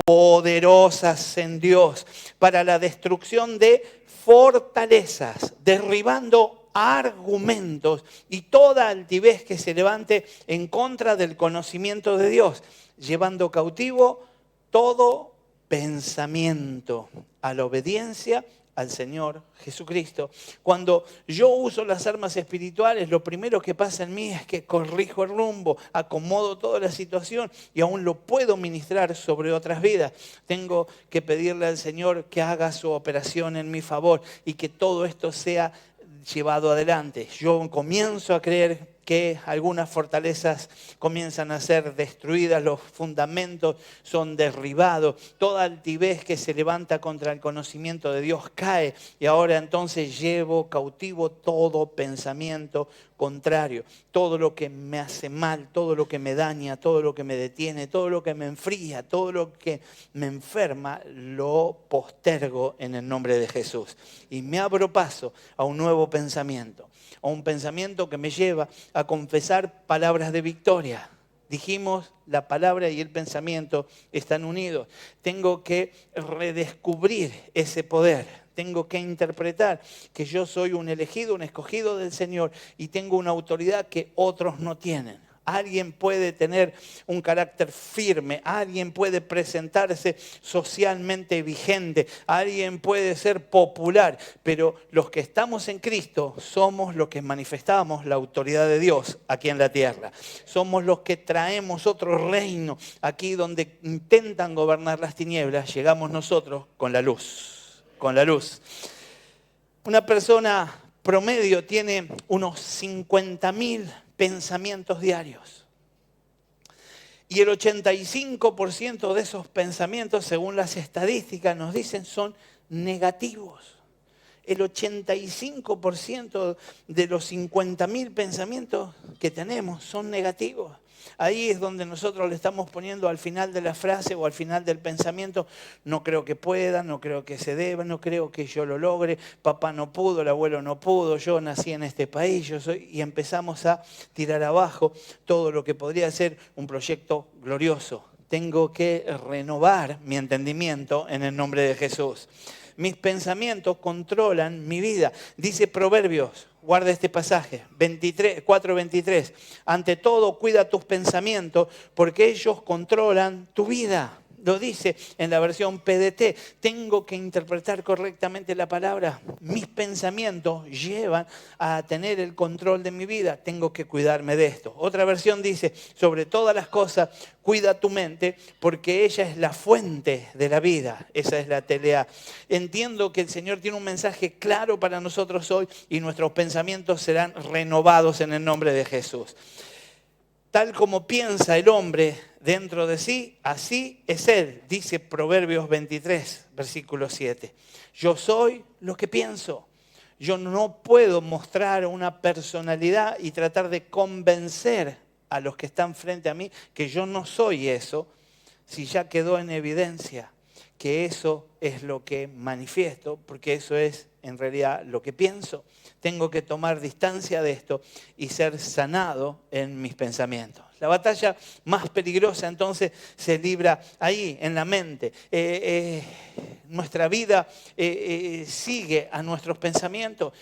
Speaker 1: poderosas en Dios para la destrucción de fortalezas, derribando argumentos y toda altivez que se levante en contra del conocimiento de Dios, llevando cautivo todo pensamiento a la obediencia al Señor Jesucristo. Cuando yo uso las armas espirituales, lo primero que pasa en mí es que corrijo el rumbo, acomodo toda la situación y aún lo puedo ministrar sobre otras vidas. Tengo que pedirle al Señor que haga su operación en mi favor y que todo esto sea llevado adelante. Yo comienzo a creer que algunas fortalezas comienzan a ser destruidas, los fundamentos son derribados, toda altivez que se levanta contra el conocimiento de Dios cae y ahora entonces llevo cautivo todo pensamiento contrario, todo lo que me hace mal, todo lo que me daña, todo lo que me detiene, todo lo que me enfría, todo lo que me enferma, lo postergo en el nombre de Jesús y me abro paso a un nuevo pensamiento, a un pensamiento que me lleva a confesar palabras de victoria. Dijimos, la palabra y el pensamiento están unidos. Tengo que redescubrir ese poder. Tengo que interpretar que yo soy un elegido, un escogido del Señor y tengo una autoridad que otros no tienen. Alguien puede tener un carácter firme, alguien puede presentarse socialmente vigente, alguien puede ser popular, pero los que estamos en Cristo somos los que manifestamos la autoridad de Dios aquí en la tierra. Somos los que traemos otro reino aquí donde intentan gobernar las tinieblas, llegamos nosotros con la luz, con la luz. Una persona promedio tiene unos 50.000 pensamientos diarios. Y el 85% de esos pensamientos, según las estadísticas, nos dicen son negativos. El 85% de los 50.000 pensamientos que tenemos son negativos. Ahí es donde nosotros le estamos poniendo al final de la frase o al final del pensamiento, no creo que pueda, no creo que se deba, no creo que yo lo logre, papá no pudo, el abuelo no pudo, yo nací en este país, yo soy, y empezamos a tirar abajo todo lo que podría ser un proyecto glorioso. Tengo que renovar mi entendimiento en el nombre de Jesús. Mis pensamientos controlan mi vida. Dice Proverbios, guarda este pasaje, 4:23. Ante todo, cuida tus pensamientos porque ellos controlan tu vida. Lo dice en la versión PDT. Tengo que interpretar correctamente la palabra. Mis pensamientos llevan a tener el control de mi vida. Tengo que cuidarme de esto. Otra versión dice, sobre todas las cosas, cuida tu mente porque ella es la fuente de la vida. Esa es la TLA. Entiendo que el Señor tiene un mensaje claro para nosotros hoy y nuestros pensamientos serán renovados en el nombre de Jesús. Tal como piensa el hombre dentro de sí, así es él, dice Proverbios 23, versículo 7. Yo soy lo que pienso. Yo no puedo mostrar una personalidad y tratar de convencer a los que están frente a mí que yo no soy eso, si ya quedó en evidencia que eso es lo que manifiesto, porque eso es en realidad lo que pienso. Tengo que tomar distancia de esto y ser sanado en mis pensamientos. La batalla más peligrosa entonces se libra ahí, en la mente. Nuestra vida sigue a nuestros pensamientos.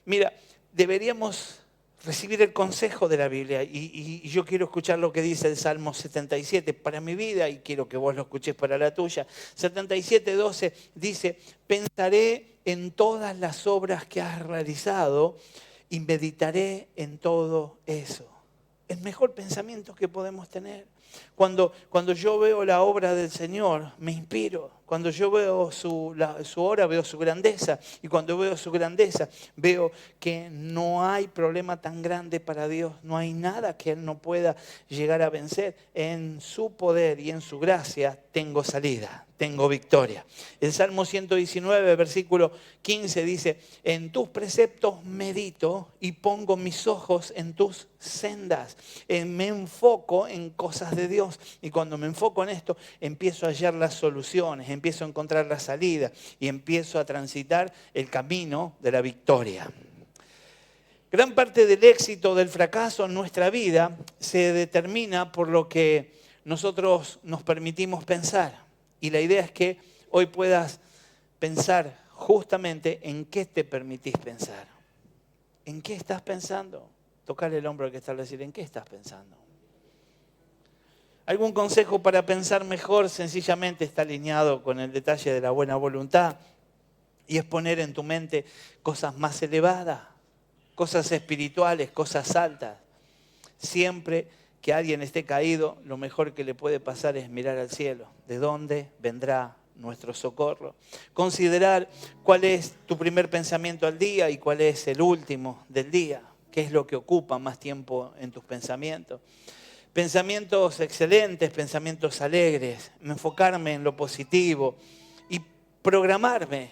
Speaker 1: Mira, deberíamos recibir el consejo de la Biblia y yo quiero escuchar lo que dice el Salmo 77 para mi vida y quiero que vos lo escuches para la tuya. 77:12 dice, pensaré en todas las obras que has realizado y meditaré en todo eso. El mejor pensamiento que podemos tener. Cuando yo veo la obra del Señor, me inspiro. Cuando yo veo su obra, veo su grandeza. Y cuando veo su grandeza, veo que no hay problema tan grande para Dios. No hay nada que Él no pueda llegar a vencer. En su poder y en su gracia tengo salida, tengo victoria. El Salmo 119, versículo 15 dice, en tus preceptos medito y pongo mis ojos en tus sendas. Me enfoco en cosas de Dios. Y cuando me enfoco en esto, empiezo a hallar las soluciones, empiezo a encontrar la salida y empiezo a transitar el camino de la victoria. Gran parte del éxito, del fracaso en nuestra vida se determina por lo que nosotros nos permitimos pensar. Y la idea es que hoy puedas pensar justamente en qué te permitís pensar. ¿En qué estás pensando? Tocar el hombro al que está al decir, ¿en qué estás pensando? ¿Algún consejo para pensar mejor? Sencillamente está alineado con el detalle de la buena voluntad y es poner en tu mente cosas más elevadas, cosas espirituales, cosas altas. Siempre que alguien esté caído, lo mejor que le puede pasar es mirar al cielo. ¿De dónde vendrá nuestro socorro? Considerar cuál es tu primer pensamiento al día y cuál es el último del día. ¿Qué es lo que ocupa más tiempo en tus pensamientos? Pensamientos excelentes, pensamientos alegres, enfocarme en lo positivo y programarme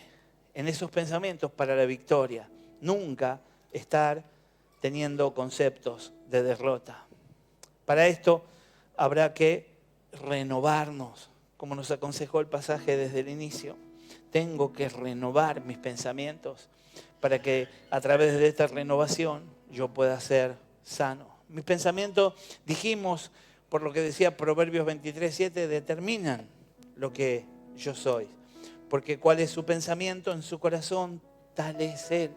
Speaker 1: en esos pensamientos para la victoria. Nunca estar teniendo conceptos de derrota. Para esto habrá que renovarnos, como nos aconsejó el pasaje desde el inicio. Tengo que renovar mis pensamientos para que a través de esta renovación yo pueda ser sano. Mis pensamientos, dijimos, por lo que decía Proverbios 23:7, determinan lo que yo soy. Porque cuál es su pensamiento en su corazón, tal es él.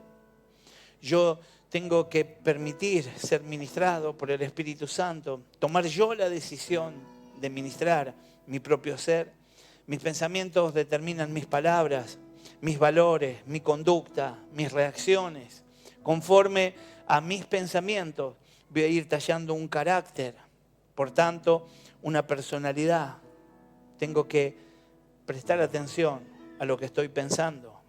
Speaker 1: Yo Tengo que permitir ser ministrado por el Espíritu Santo, tomar yo la decisión de ministrar mi propio ser. Mis pensamientos determinan mis palabras, mis valores, mi conducta, mis reacciones. Conforme a mis pensamientos voy a ir tallando un carácter, por tanto, una personalidad. Tengo que prestar atención a lo que estoy pensando.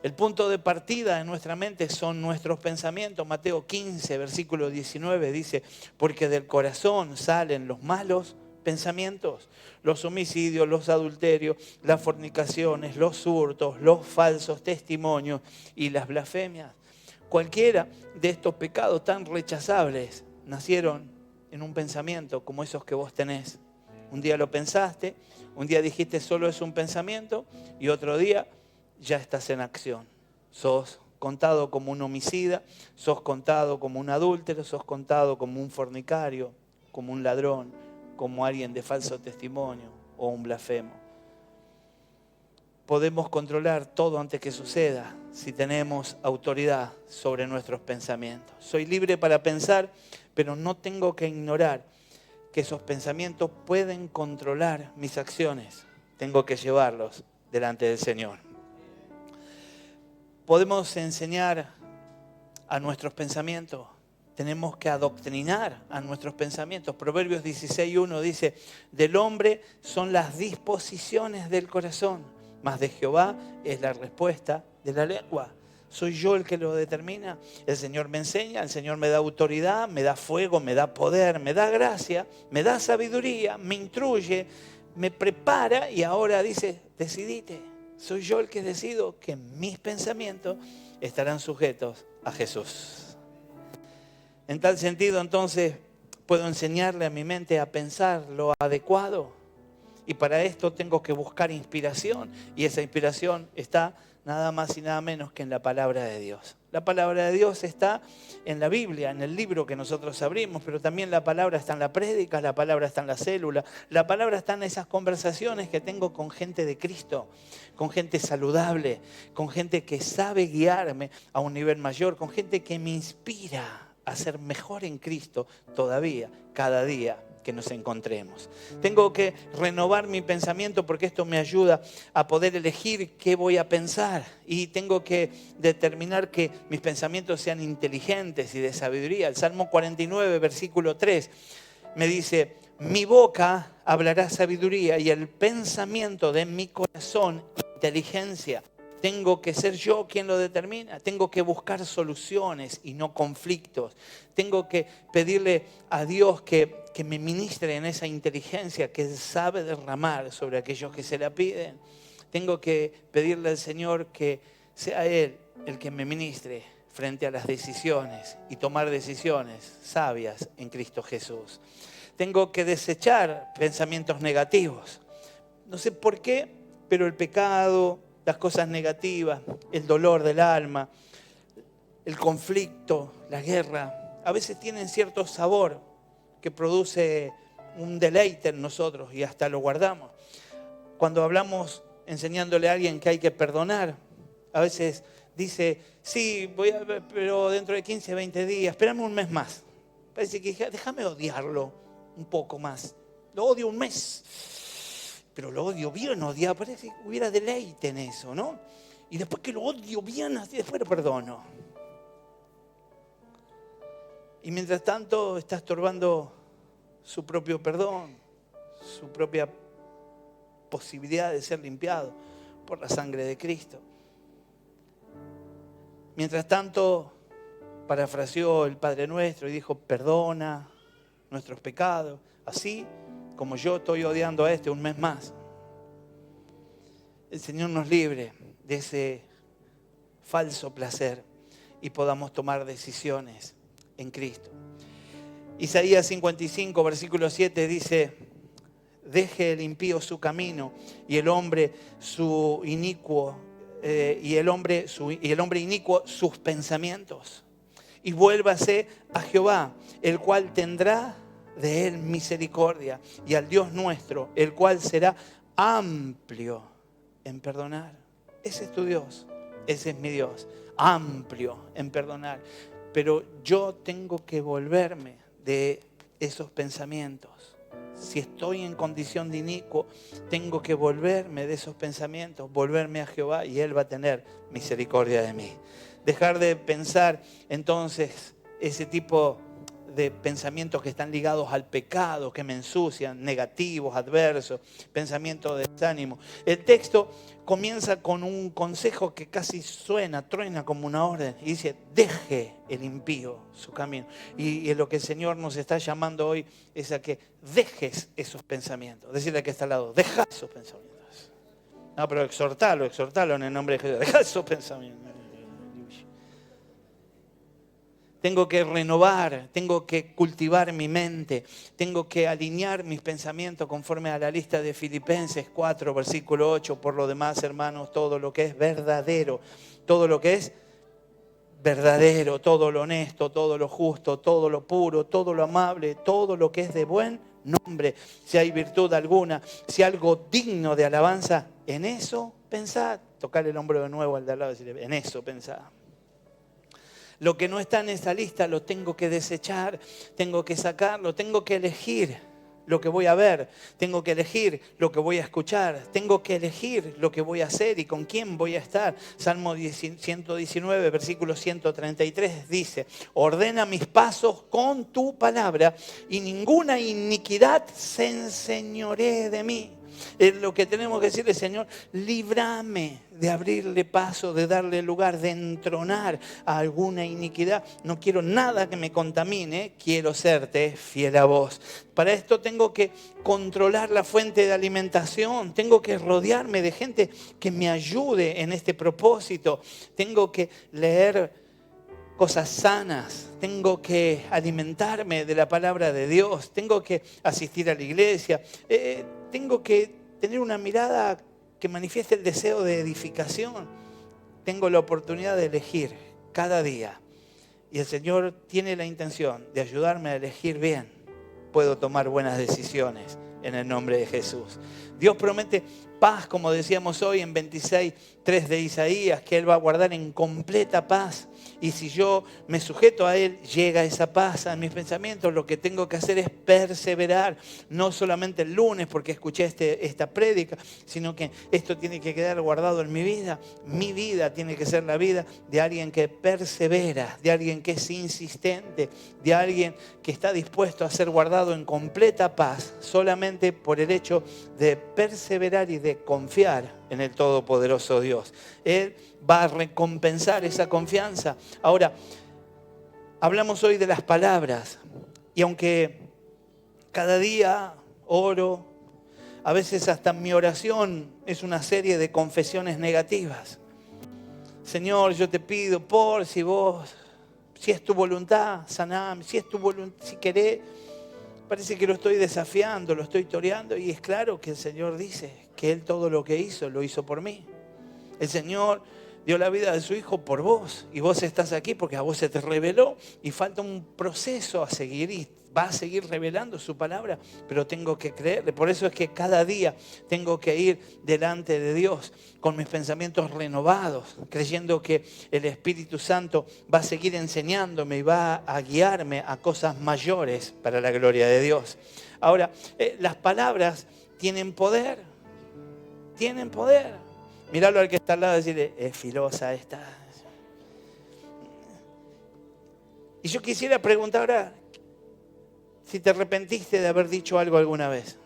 Speaker 1: El punto de partida de nuestra mente son nuestros pensamientos. Mateo 15, versículo 19 dice, porque del corazón salen los malos pensamientos, los homicidios, los adulterios, las fornicaciones, los hurtos, los falsos testimonios y las blasfemias. Cualquiera de estos pecados tan rechazables nacieron en un pensamiento como esos que vos tenés. Un día lo pensaste, un día dijiste solo es un pensamiento y otro día ya estás en acción. Sos contado como un homicida, sos contado como un adúltero, sos contado como un fornicario, como un ladrón, como alguien de falso testimonio o un blasfemo. Podemos controlar todo antes que suceda si tenemos autoridad sobre nuestros pensamientos. Soy libre para pensar, pero no tengo que ignorar que esos pensamientos pueden controlar mis acciones. Tengo que llevarlos delante del Señor. Podemos enseñar a nuestros pensamientos. Tenemos que adoctrinar a nuestros pensamientos. Proverbios 16:1 dice, del hombre son las disposiciones del corazón, mas de Jehová es la respuesta de la lengua. ¿Soy yo el que lo determina? El Señor me enseña, el Señor me da autoridad, me da fuego, me da poder, me da gracia, me da sabiduría, me instruye, me prepara y ahora dice, decidite. Soy yo el que decido que mis pensamientos estarán sujetos a Jesús. En tal sentido, entonces, puedo enseñarle a mi mente a pensar lo adecuado. Y para esto tengo que buscar inspiración. Y esa inspiración está nada más y nada menos que en la palabra de Dios. La palabra de Dios está en la Biblia, en el libro que nosotros abrimos, pero también la palabra está en la prédica, la palabra está en la célula, la palabra está en esas conversaciones que tengo con gente de Cristo, con gente saludable, con gente que sabe guiarme a un nivel mayor, con gente que me inspira a ser mejor en Cristo todavía, cada día que nos encontremos. Tengo que renovar mi pensamiento porque esto me ayuda a poder elegir qué voy a pensar y tengo que determinar que mis pensamientos sean inteligentes y de sabiduría. El Salmo 49, versículo 3 me dice, mi boca hablará sabiduría y el pensamiento de mi corazón inteligencia. Tengo que ser yo quien lo determina. Tengo que buscar soluciones y no conflictos. Tengo que pedirle a Dios que me ministre en esa inteligencia que Él sabe derramar sobre aquellos que se la piden. Tengo que pedirle al Señor que sea Él el que me ministre frente a las decisiones y tomar decisiones sabias en Cristo Jesús. Tengo que desechar pensamientos negativos. No sé por qué, pero el pecado, las cosas negativas, el dolor del alma, el conflicto, la guerra, a veces tienen cierto sabor que produce un deleite en nosotros y hasta lo guardamos. Cuando hablamos enseñándole a alguien que hay que perdonar, a veces dice, sí, pero dentro de 15, 20 días, espérame un mes más. Parece que déjame odiarlo un poco más. Lo odio un mes. Pero lo odio bien odiado, parece que hubiera deleite en eso, ¿no? Y después que lo odio bien, así después lo perdono. Y mientras tanto está estorbando su propio perdón, su propia posibilidad de ser limpiado por la sangre de Cristo. Mientras tanto, parafraseó el Padre Nuestro y dijo, perdona nuestros pecados, así como yo estoy odiando a este un mes más. El Señor nos libre de ese falso placer y podamos tomar decisiones en Cristo. Isaías 55, versículo 7 dice, deje el impío su camino y el hombre su inicuo, y el hombre inicuo sus pensamientos. Y vuélvase a Jehová, el cual tendrá de él misericordia, y al Dios nuestro, el cual será amplio en perdonar. Ese es tu Dios, ese es mi Dios, amplio en perdonar. pero yo tengo que volverme de esos pensamientos. Si estoy en condición de inicuo, tengo que volverme de esos pensamientos, volverme a Jehová y Él va a tener misericordia de mí. Dejar de pensar entonces ese tipo de pensamientos que están ligados al pecado, que me ensucian, negativos, adversos, pensamientos de desánimo. El texto comienza con un consejo que casi truena como una orden. Y dice, deje el impío su camino. Y lo que el Señor nos está llamando hoy es a que dejes esos pensamientos. Decirle que está al lado, deja esos pensamientos. No, pero exhortalo en el nombre de Jesús. Deja esos pensamientos. Tengo que renovar, tengo que cultivar mi mente, tengo que alinear mis pensamientos conforme a la lista de Filipenses 4, versículo 8. Por lo demás, hermanos, todo lo que es verdadero, todo lo que es verdadero, todo lo honesto, todo lo justo, todo lo puro, todo lo amable, todo lo que es de buen nombre, si hay virtud alguna, si algo digno de alabanza, en eso pensad. Tocar el hombro de nuevo al de al lado y decirle, en eso pensad. Lo que no está en esa lista lo tengo que desechar, tengo que sacarlo, tengo que elegir lo que voy a ver, tengo que elegir lo que voy a escuchar, tengo que elegir lo que voy a hacer y con quién voy a estar. Salmo 119, versículo 133 dice, ordena mis pasos con tu palabra y ninguna iniquidad se enseñoree de mí. Es lo que tenemos que decirle, Señor, líbrame de abrirle paso, de darle lugar, de entronar a alguna iniquidad. No quiero nada que me contamine, quiero serte fiel a vos. Para esto tengo que controlar la fuente de alimentación, tengo que rodearme de gente que me ayude en este propósito, tengo que leer cosas sanas, tengo que alimentarme de la palabra de Dios, tengo que asistir a la iglesia, tengo que tener una mirada que manifieste el deseo de edificación. Tengo la oportunidad de elegir cada día y el Señor tiene la intención de ayudarme a elegir bien. Puedo tomar buenas decisiones en el nombre de Jesús. Dios promete paz, como decíamos hoy en 26:3 de Isaías, que Él va a guardar en completa paz. Y si yo me sujeto a Él, llega esa paz a mis pensamientos. Lo que tengo que hacer es perseverar, no solamente el lunes porque escuché esta prédica, sino que esto tiene que quedar guardado en mi vida. Mi vida tiene que ser la vida de alguien que persevera, de alguien que es insistente, de alguien que está dispuesto a ser guardado en completa paz, solamente por el hecho de perseverar y de confiar en el Todopoderoso Dios. Él va a recompensar esa confianza. Ahora, hablamos hoy de las palabras. Y aunque cada día oro, a veces hasta mi oración es una serie de confesiones negativas. Señor, yo te pido si es tu voluntad, saname, si es tu voluntad, si querés. Parece que lo estoy desafiando, lo estoy toreando y es claro que el Señor dice que Él todo lo que hizo, lo hizo por mí. El Señor dio la vida de su Hijo por vos y vos estás aquí porque a vos se te reveló y falta un proceso a seguir y va a seguir revelando su palabra, pero tengo que creerle. Por eso es que cada día tengo que ir delante de Dios con mis pensamientos renovados, creyendo que el Espíritu Santo va a seguir enseñándome y va a guiarme a cosas mayores para la gloria de Dios. Ahora, las palabras tienen poder, tienen poder. Míralo al que está al lado y decirle, es filosa esta. Y yo quisiera preguntar ahora, si te arrepentiste de haber dicho algo alguna vez.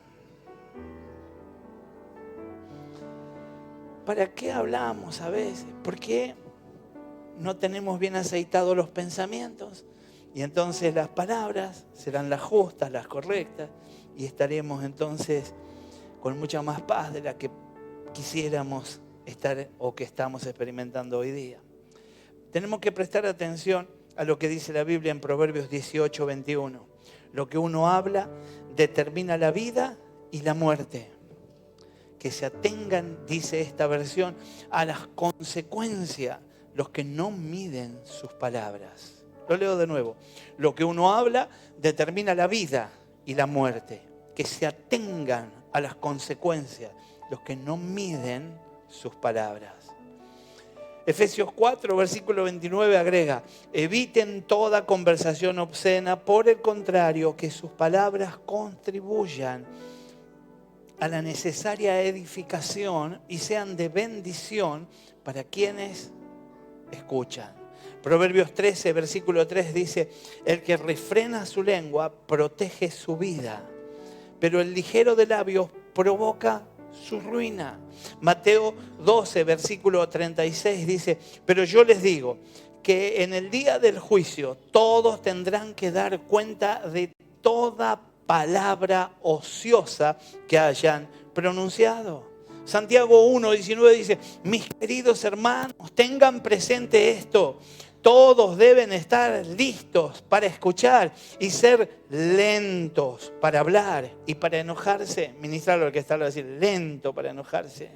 Speaker 1: ¿Para qué hablamos a veces? ¿Por qué no tenemos bien aceitados los pensamientos? Y entonces las palabras serán las justas, las correctas, y estaremos entonces con mucha más paz de la que quisiéramos estar o que estamos experimentando hoy día. Tenemos que prestar atención a lo que dice la Biblia en Proverbios 18:21. Lo que uno habla determina la vida y la muerte. Que se atengan, dice esta versión, a las consecuencias los que no miden sus palabras. Lo leo de nuevo. Lo que uno habla determina la vida y la muerte. Que se atengan a las consecuencias los que no miden sus palabras. Efesios 4, versículo 29 agrega: eviten toda conversación obscena, por el contrario, que sus palabras contribuyan a la necesaria edificación y sean de bendición para quienes escuchan. Proverbios 13, versículo 3 dice: el que refrena su lengua protege su vida, pero el ligero de labios provoca su ruina. Mateo 12, versículo 36 dice: pero yo les digo que en el día del juicio todos tendrán que dar cuenta de toda palabra ociosa que hayan pronunciado. Santiago 1, 19 dice: mis queridos hermanos, tengan presente esto. Todos deben estar listos para escuchar y ser lentos para hablar y para enojarse. Ministrarlo al que está a decir, lento para enojarse.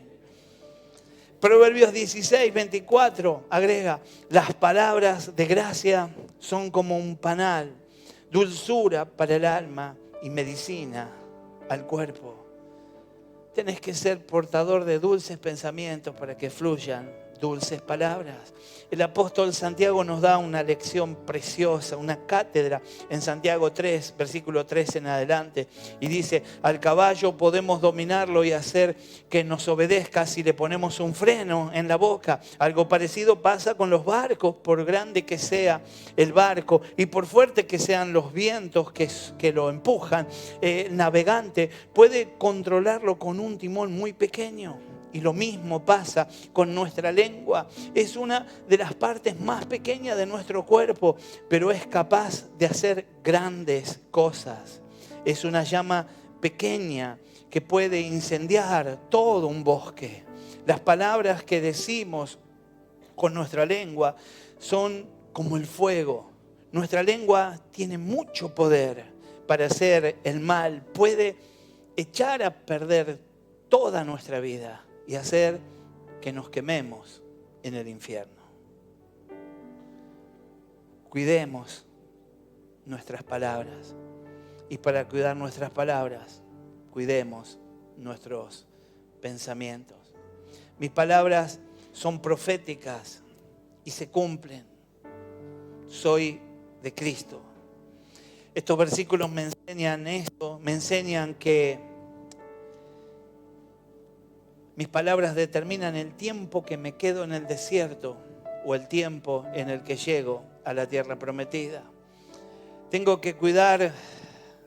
Speaker 1: Proverbios 16, 24 agrega: las palabras de gracia son como un panal, dulzura para el alma y medicina al cuerpo. Tenés que ser portador de dulces pensamientos para que fluyan dulces palabras. El apóstol Santiago nos da una lección preciosa, una cátedra en Santiago 3, versículo 3 en adelante. Y dice: al caballo podemos dominarlo y hacer que nos obedezca si le ponemos un freno en la boca. Algo parecido pasa con los barcos, por grande que sea el barco y por fuerte que sean los vientos que lo empujan. El navegante puede controlarlo con un timón muy pequeño. Y lo mismo pasa con nuestra lengua. Es una de las partes más pequeñas de nuestro cuerpo, pero es capaz de hacer grandes cosas. Es una llama pequeña que puede incendiar todo un bosque. Las palabras que decimos con nuestra lengua son como el fuego. Nuestra lengua tiene mucho poder para hacer el mal. Puede echar a perder toda nuestra vida y hacer que nos quememos en el infierno. Cuidemos nuestras palabras. Y para cuidar nuestras palabras, cuidemos nuestros pensamientos. Mis palabras son proféticas y se cumplen. Soy de Cristo. Estos versículos me enseñan esto, me enseñan que mis palabras determinan el tiempo que me quedo en el desierto o el tiempo en el que llego a la tierra prometida. Tengo que cuidar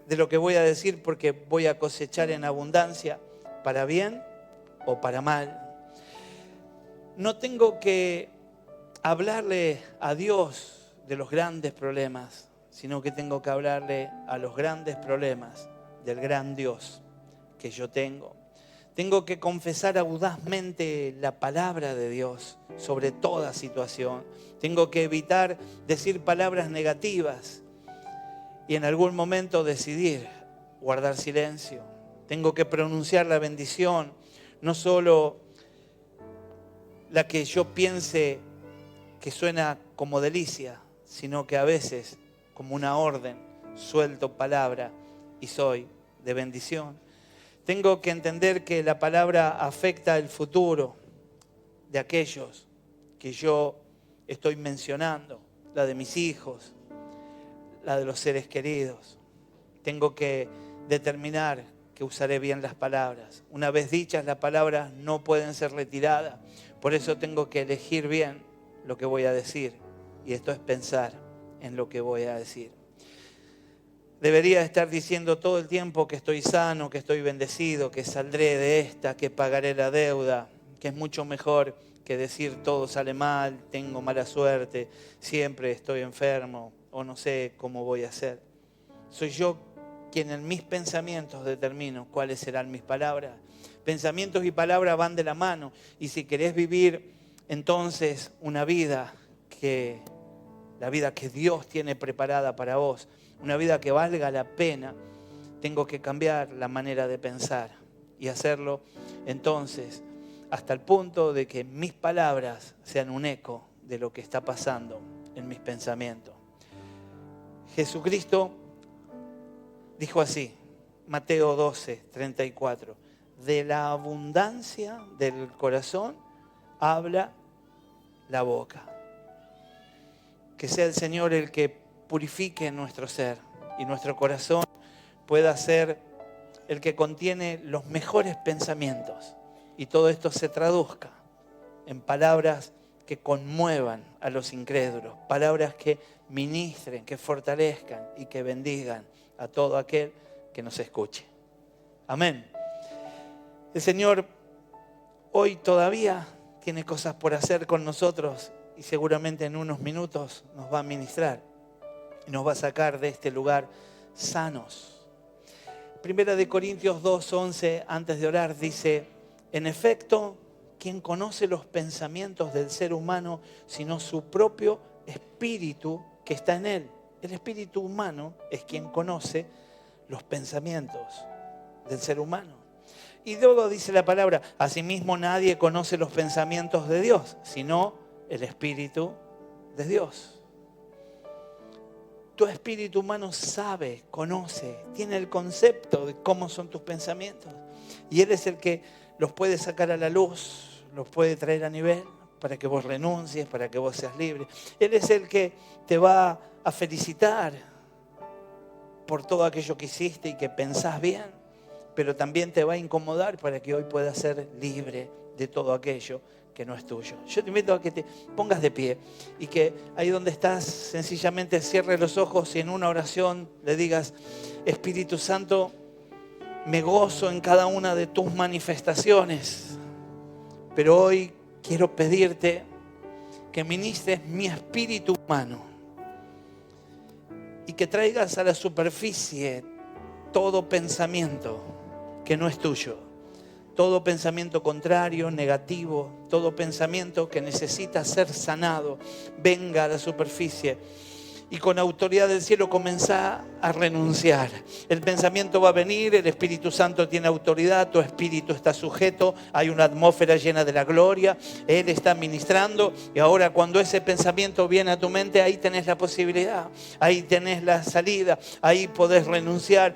Speaker 1: de lo que voy a decir porque voy a cosechar en abundancia, para bien o para mal. No tengo que hablarle a Dios de los grandes problemas, sino que tengo que hablarle a los grandes problemas del gran Dios que yo tengo. Tengo que confesar audazmente la palabra de Dios sobre toda situación. Tengo que evitar decir palabras negativas y en algún momento decidir guardar silencio. Tengo que pronunciar la bendición, no solo la que yo piense que suena como delicia, sino que a veces como una orden, suelto palabra y soy de bendición. Tengo que entender que la palabra afecta el futuro de aquellos que yo estoy mencionando, la de mis hijos, la de los seres queridos. Tengo que determinar que usaré bien las palabras. Una vez dichas, las palabras no pueden ser retiradas. Por eso tengo que elegir bien lo que voy a decir. Y esto es pensar en lo que voy a decir. Debería estar diciendo todo el tiempo que estoy sano, que estoy bendecido, que saldré de esta, que pagaré la deuda, que es mucho mejor que decir todo sale mal, tengo mala suerte, siempre estoy enfermo o no sé cómo voy a hacer. Soy yo quien en mis pensamientos determino cuáles serán mis palabras. Pensamientos y palabras van de la mano y si querés vivir entonces una vida la vida que Dios tiene preparada para vos, una vida que valga la pena, tengo que cambiar la manera de pensar y hacerlo entonces hasta el punto de que mis palabras sean un eco de lo que está pasando en mis pensamientos. Jesucristo dijo así, Mateo 12, 34, de la abundancia del corazón habla la boca. Que sea el Señor el que purifique nuestro ser y nuestro corazón pueda ser el que contiene los mejores pensamientos. Y todo esto se traduzca en palabras que conmuevan a los incrédulos, palabras que ministren, que fortalezcan y que bendigan a todo aquel que nos escuche. Amén. El Señor hoy todavía tiene cosas por hacer con nosotros y seguramente en unos minutos nos va a ministrar y nos va a sacar de este lugar sanos. Primera de Corintios 2:11, antes de orar, dice: en efecto, ¿quién conoce los pensamientos del ser humano sino su propio espíritu que está en él? El espíritu humano es quien conoce los pensamientos del ser humano. Y luego dice la palabra: asimismo nadie conoce los pensamientos de Dios, sino el Espíritu de Dios. Tu espíritu humano sabe, conoce, tiene el concepto de cómo son tus pensamientos. Y Él es el que los puede sacar a la luz, los puede traer a nivel para que vos renuncies, para que vos seas libre. Él es el que te va a felicitar por todo aquello que hiciste y que pensás bien, pero también te va a incomodar para que hoy puedas ser libre de todo aquello que no es tuyo. Yo te invito a que te pongas de pie y que ahí donde estás sencillamente cierres los ojos y en una oración le digas: Espíritu Santo, me gozo en cada una de tus manifestaciones, pero hoy quiero pedirte que ministres mi espíritu humano y que traigas a la superficie todo pensamiento que no es tuyo. Todo pensamiento contrario, negativo, todo pensamiento que necesita ser sanado, venga a la superficie. Y con autoridad del cielo comenzá a renunciar. El pensamiento va a venir, el Espíritu Santo tiene autoridad, tu espíritu está sujeto, hay una atmósfera llena de la gloria, Él está ministrando. Y ahora cuando ese pensamiento viene a tu mente, ahí tenés la posibilidad, ahí tenés la salida, ahí podés renunciar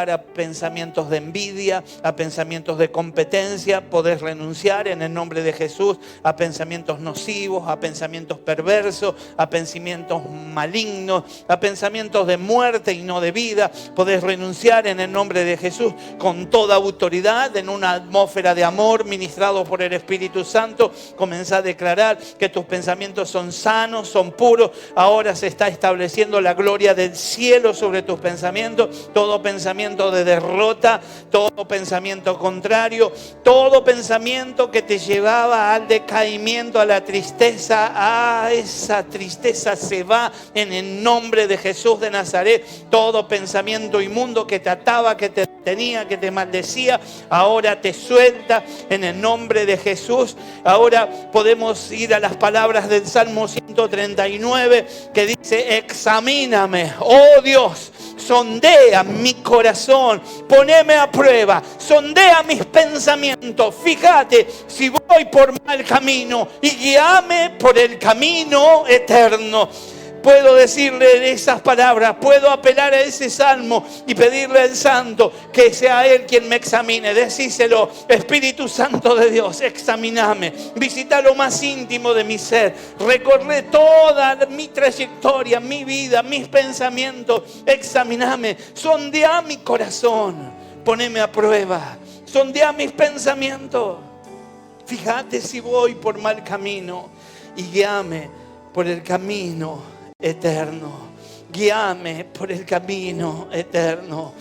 Speaker 1: a pensamientos de envidia, a pensamientos de competencia, podés renunciar en el nombre de Jesús a pensamientos nocivos, a pensamientos perversos, a pensamientos malignos, a pensamientos de muerte y no de vida. Podés renunciar en el nombre de Jesús con toda autoridad, en una atmósfera de amor ministrado por el Espíritu Santo. Comenzá a declarar que tus pensamientos son sanos, son puros. Ahora se está estableciendo la gloria del cielo sobre tus pensamientos. Todo pensamiento de derrota, todo pensamiento contrario, todo pensamiento que te llevaba al decaimiento, a la tristeza, a esa tristeza se va en el nombre de Jesús de Nazaret. Todo pensamiento inmundo que te ataba, que te tenía, que te maldecía, ahora te suelta en el nombre de Jesús. Ahora podemos ir a las palabras del Salmo 139 que dice: examíname, oh Dios, sondea mi corazón, poneme a prueba, sondea mis pensamientos, fíjate si voy por mal camino y guíame por el camino eterno. Puedo decirle esas palabras, puedo apelar a ese salmo y pedirle al Santo que sea Él quien me examine. Decíselo: Espíritu Santo de Dios, examíname, visita lo más íntimo de mi ser, recorre toda mi trayectoria, mi vida, mis pensamientos, examíname, sondea mi corazón, poneme a prueba, sondea mis pensamientos, fíjate si voy por mal camino y guíame por el camino eterno, guíame por el camino eterno.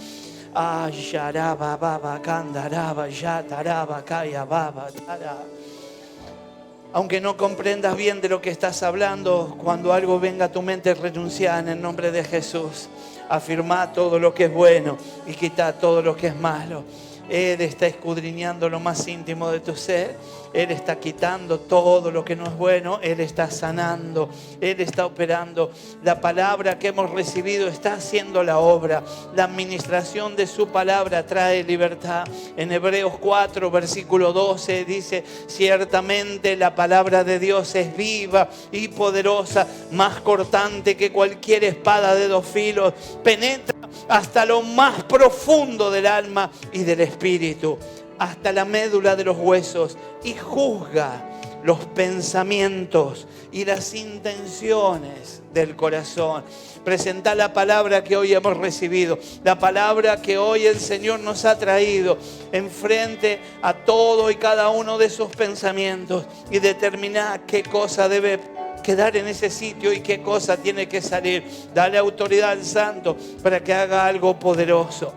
Speaker 1: Aunque no comprendas bien de lo que estás hablando, cuando algo venga a tu mente, renuncia en el nombre de Jesús. Afirma todo lo que es bueno y quita todo lo que es malo. Él está escudriñando lo más íntimo de tu ser. Él está quitando todo lo que no es bueno. Él está sanando. Él está operando. La palabra que hemos recibido está haciendo la obra. La administración de su palabra trae libertad. En Hebreos 4, versículo 12 dice: ciertamente la palabra de Dios es viva y poderosa, más cortante que cualquier espada de dos filos. Penetra hasta lo más profundo del alma y del espíritu, hasta la médula de los huesos, y juzga los pensamientos y las intenciones del corazón. Presenta la palabra que hoy hemos recibido, la palabra que hoy el Señor nos ha traído enfrente a todo y cada uno de esos pensamientos, y determina qué cosa debe quedar en ese sitio y qué cosa tiene que salir. Dale autoridad al Santo para que haga algo poderoso.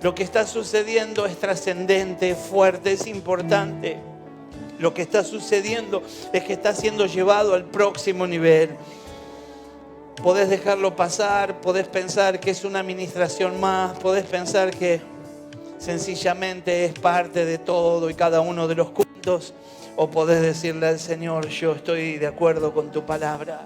Speaker 1: Lo que está sucediendo es trascendente, es fuerte, es importante. Lo que está sucediendo es que está siendo llevado al próximo nivel. Podés dejarlo pasar, podés pensar que es una administración más, podés pensar que sencillamente es parte de todo y cada uno de los cultos, o podés decirle al Señor: yo estoy de acuerdo con tu palabra.